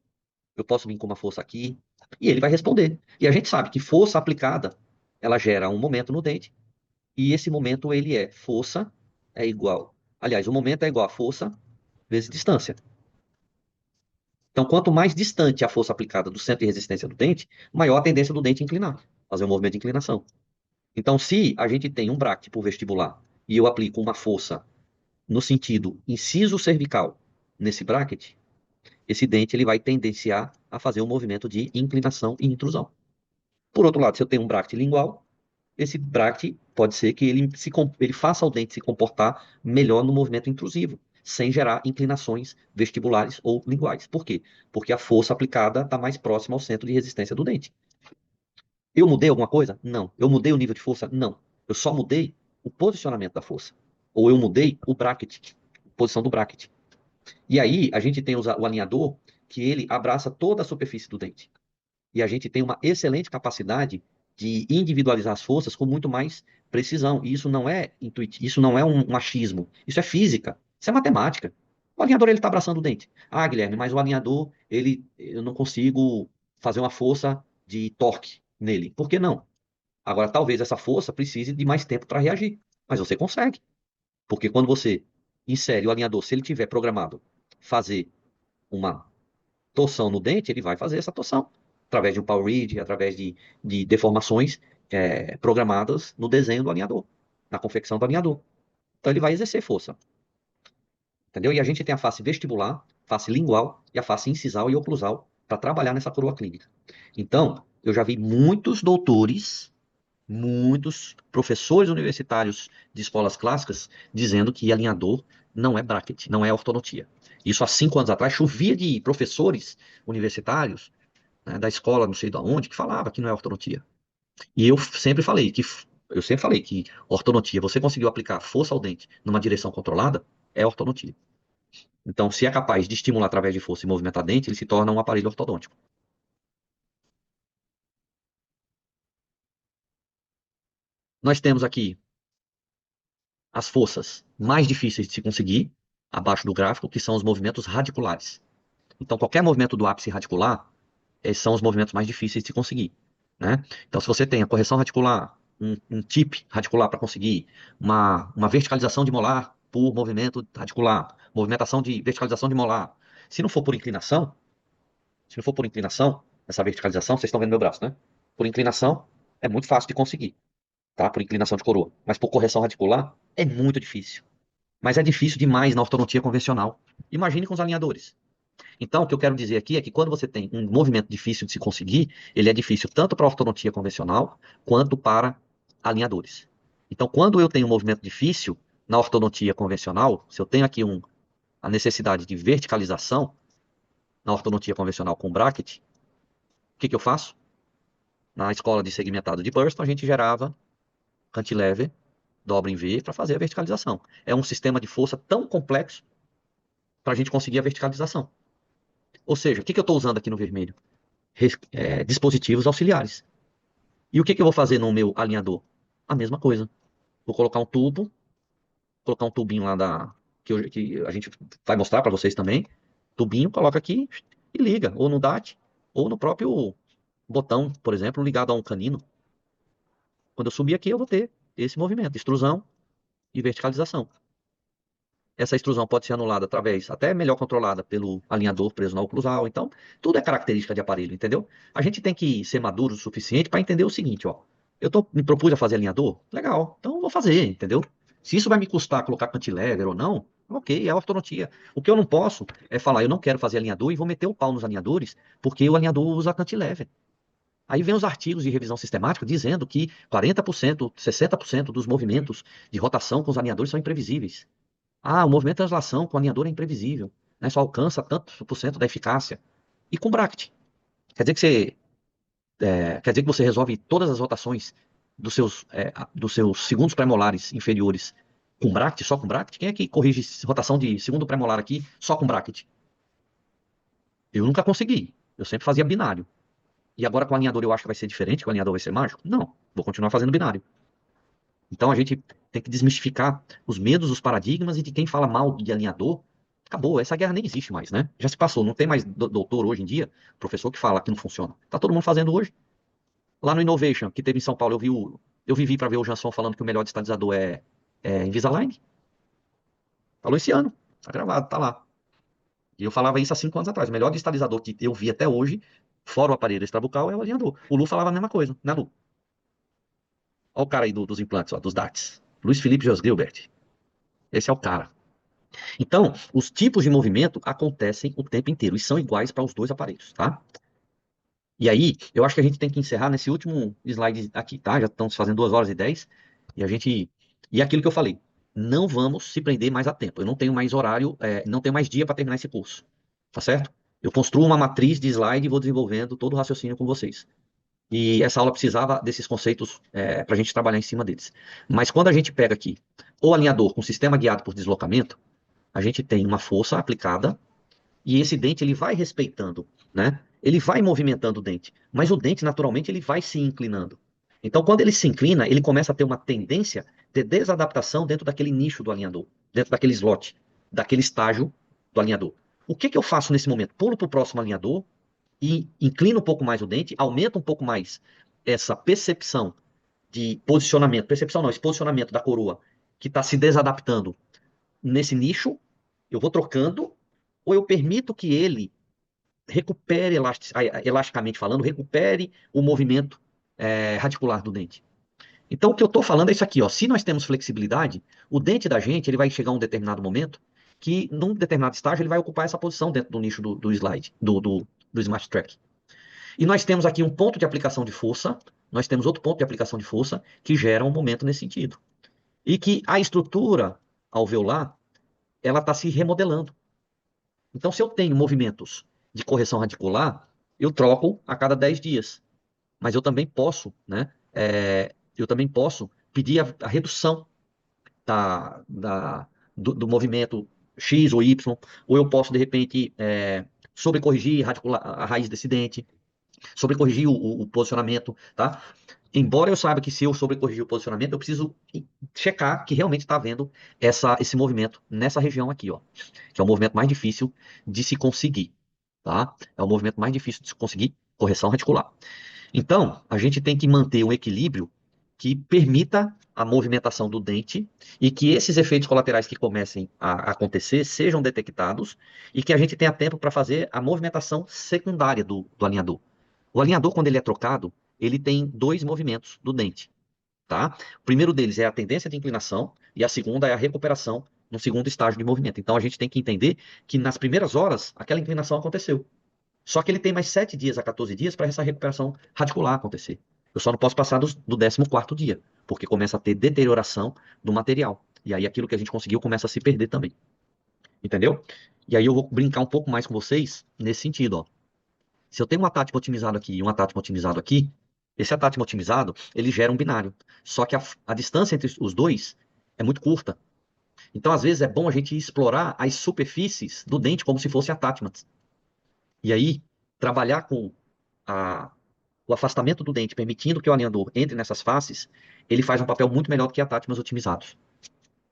eu posso vir com uma força aqui, e ele vai responder. E a gente sabe que força aplicada, ela gera um momento no dente, e esse momento, ele é força é igual. Aliás, o momento é igual a força vezes distância. Então, quanto mais distante a força aplicada do centro de resistência do dente, maior a tendência do dente inclinar, fazer um movimento de inclinação. Então, se a gente tem um bracket por vestibular e eu aplico uma força no sentido inciso cervical nesse bracket, esse dente ele vai tendenciar a fazer um movimento de inclinação e intrusão. Por outro lado, se eu tenho um bracket lingual, esse bracket pode ser que ele faça o dente se comportar melhor no movimento intrusivo, sem gerar inclinações vestibulares ou linguais. Por quê? Porque a força aplicada está mais próxima ao centro de resistência do dente. Eu mudei alguma coisa? Não. Eu mudei o nível de força? Não. Eu só mudei o posicionamento da força. Ou eu mudei o bracket, a posição do bracket. E aí, a gente tem o alinhador, que ele abraça toda a superfície do dente. E a gente tem uma excelente capacidade de individualizar as forças com muito mais precisão. E isso não é intuitivo, isso não é um achismo, isso é física, isso é matemática. O alinhador ele está abraçando o dente. Ah, Guilherme, mas o alinhador eu não consigo fazer uma força de torque nele. Por que não? Agora, talvez essa força precise de mais tempo para reagir, mas você consegue, porque quando você insere o alinhador, se ele tiver programado fazer uma torção no dente, ele vai fazer essa torção através de um power read, através de deformações programadas no desenho do alinhador, na confecção do alinhador. Então ele vai exercer força, entendeu? E a gente tem a face vestibular, face lingual e a face incisal e oclusal para trabalhar nessa coroa clínica. Então, eu já vi muitos professores universitários de escolas clássicas dizendo que alinhador não é bracket, não é ortodontia. Isso há 5 anos atrás chovia de professores universitários, né, da escola, não sei de onde, que falava que não é ortodontia. E eu sempre falei que ortodontia, você conseguiu aplicar força ao dente numa direção controlada, é ortodontia. Então, se é capaz de estimular através de força e movimentar dente, ele se torna um aparelho ortodôntico. Nós temos aqui as forças mais difíceis de se conseguir, abaixo do gráfico, que são os movimentos radiculares. Então, qualquer movimento do ápice radicular, esses são os movimentos mais difíceis de se conseguir, né? Então, se você tem a correção radicular, um tip radicular para conseguir uma verticalização de molar por movimento radicular, movimentação de verticalização de molar. Se não for por inclinação, essa verticalização, vocês estão vendo meu braço, né? Por inclinação, é muito fácil de conseguir, tá? Por inclinação de coroa. Mas por correção radicular, é muito difícil. Mas é difícil demais na ortodontia convencional. Imagine com os alinhadores. Então, o que eu quero dizer aqui é que quando você tem um movimento difícil de se conseguir, ele é difícil tanto para a ortodontia convencional quanto para alinhadores. Então, quando eu tenho um movimento difícil na ortodontia convencional, se eu tenho aqui a necessidade de verticalização na ortodontia convencional com bracket, o que eu faço? Na escola de segmentado de Burston, a gente gerava cantilever, dobra em V para fazer a verticalização. É um sistema de força tão complexo para a gente conseguir a verticalização. Ou seja, o que eu estou usando aqui no vermelho? Dispositivos auxiliares. E o que eu vou fazer no meu alinhador? A mesma coisa. Vou colocar um tubo, colocar um tubinho lá que a gente vai mostrar para vocês também. Tubinho, coloca aqui e liga, ou no DAT, ou no próprio botão, por exemplo, ligado a um canino. Quando eu subir aqui, eu vou ter esse movimento, extrusão e verticalização. Essa extrusão pode ser anulada através, até melhor controlada pelo alinhador preso na oclusal. Então, tudo é característica de aparelho, entendeu? A gente tem que ser maduro o suficiente para entender o seguinte, ó. Me propus a fazer alinhador? Legal, então eu vou fazer, entendeu? Se isso vai me custar colocar cantilever ou não, ok, é ortodontia. O que eu não posso é falar, eu não quero fazer alinhador e vou meter o pau nos alinhadores, porque o alinhador usa cantilever. Aí vem os artigos de revisão sistemática dizendo que 40%, 60% dos movimentos de rotação com os alinhadores são imprevisíveis. Ah, o movimento de translação com alinhador é imprevisível, né? Só alcança tanto por cento da eficácia. E com bracket. Quer dizer que você resolve todas as rotações dos seus segundos premolares inferiores com bracket, só com bracket? Quem é que corrige rotação de segundo premolar aqui só com bracket? Eu nunca consegui. Eu sempre fazia binário. E agora com o alinhador eu acho que vai ser diferente, que o alinhador vai ser mágico? Não, vou continuar fazendo binário. Então a gente tem que desmistificar os medos, os paradigmas, e de quem fala mal de alinhador, acabou, essa guerra nem existe mais, né? Já se passou, não tem mais doutor hoje em dia, professor que fala que não funciona. Tá todo mundo fazendo hoje. Lá no Innovation, que teve em São Paulo, eu vivi para ver o Janson falando que o melhor distalizador é Invisalign. Falou esse ano, tá gravado, tá lá. E eu falava isso há 5 anos atrás. O melhor distalizador que eu vi até hoje, fora o aparelho extrabucal, é o alinhador. O Lu falava a mesma coisa, né, Lu? Olha o cara aí dos implantes, ó, dos DATs. Luiz Felipe Jos Gilbert. Esse é o cara. Então, os tipos de movimento acontecem o tempo inteiro e são iguais para os dois aparelhos, tá? E aí, eu acho que a gente tem que encerrar nesse último slide aqui, tá? Já estamos fazendo 2h10 e aquilo que eu falei, não vamos se prender mais a tempo. Eu não tenho mais horário, não tenho mais dia para terminar esse curso, tá certo? Eu construo uma matriz de slide e vou desenvolvendo todo o raciocínio com vocês. E essa aula precisava desses conceitos para a gente trabalhar em cima deles. Mas quando a gente pega aqui o alinhador com sistema guiado por deslocamento, a gente tem uma força aplicada E esse dente, ele vai respeitando, né? Ele vai movimentando o dente, mas o dente, naturalmente, ele vai se inclinando. Então, quando ele se inclina, ele começa a ter uma tendência de desadaptação dentro daquele nicho do alinhador, dentro daquele slot, daquele estágio do alinhador. O que que eu faço nesse momento? Pulo para o próximo alinhador e inclino um pouco mais o dente, aumento um pouco mais essa percepção de posicionamento, percepção não, esse posicionamento da coroa que está se desadaptando nesse nicho, eu vou trocando, ou eu permito que ele recupere, elasticamente falando, recupere o movimento radicular do dente. Então, o que eu estou falando é isso aqui, ó. Se nós temos flexibilidade, o dente da gente ele vai chegar a um determinado momento que, num determinado estágio, ele vai ocupar essa posição dentro do nicho do slide, do Smart Track. E nós temos aqui um ponto de aplicação de força, nós temos outro ponto de aplicação de força que gera um momento nesse sentido. E que a estrutura alveolar, ela está se remodelando. Então, se eu tenho movimentos de correção radicular, eu troco a cada 10 dias. Mas eu também posso, né? Eu também posso pedir a redução do movimento X ou Y, ou eu posso, de repente, sobrecorrigir a raiz desse dente, sobrecorrigir o posicionamento, tá? Embora eu saiba que se eu sobrecorrigir o posicionamento, eu preciso checar que realmente está havendo esse movimento nessa região aqui, ó, que é o movimento mais difícil de se conseguir, tá? É o movimento mais difícil de se conseguir correção radicular. Então, a gente tem que manter um equilíbrio que permita a movimentação do dente e que esses efeitos colaterais que comecem a acontecer sejam detectados e que a gente tenha tempo para fazer a movimentação secundária do alinhador. O alinhador, quando ele é trocado, ele tem dois movimentos do dente, tá? O primeiro deles é a tendência de inclinação e a segunda é a recuperação no segundo estágio de movimento. Então, a gente tem que entender que nas primeiras horas, aquela inclinação aconteceu. Só que ele tem mais 7 dias a 14 dias para essa recuperação radicular acontecer. Eu só não posso passar do 14º dia, porque começa a ter deterioração do material. E aí aquilo que a gente conseguiu começa a se perder também. Entendeu? E aí eu vou brincar um pouco mais com vocês nesse sentido, ó. Se eu tenho um atátima otimizado aqui e um atátima otimizado aqui, esse atátima otimizado, ele gera um binário. Só que a distância entre os dois é muito curta. Então, às vezes, é bom a gente explorar as superfícies do dente como se fossem atátimas. E aí, trabalhar com o afastamento do dente, permitindo que o alinhador entre nessas faces, ele faz um papel muito melhor do que atátimas otimizados.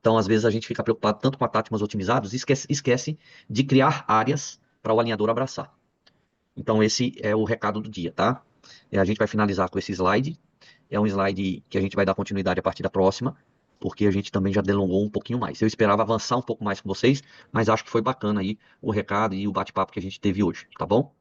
Então, às vezes, a gente fica preocupado tanto com atátimas otimizados e esquece de criar áreas para o alinhador abraçar. Então, esse é o recado do dia, tá? A gente vai finalizar com esse slide. É um slide que a gente vai dar continuidade a partir da próxima, porque a gente também já delongou um pouquinho mais. Eu esperava avançar um pouco mais com vocês, mas acho que foi bacana aí o recado e o bate-papo que a gente teve hoje, tá bom?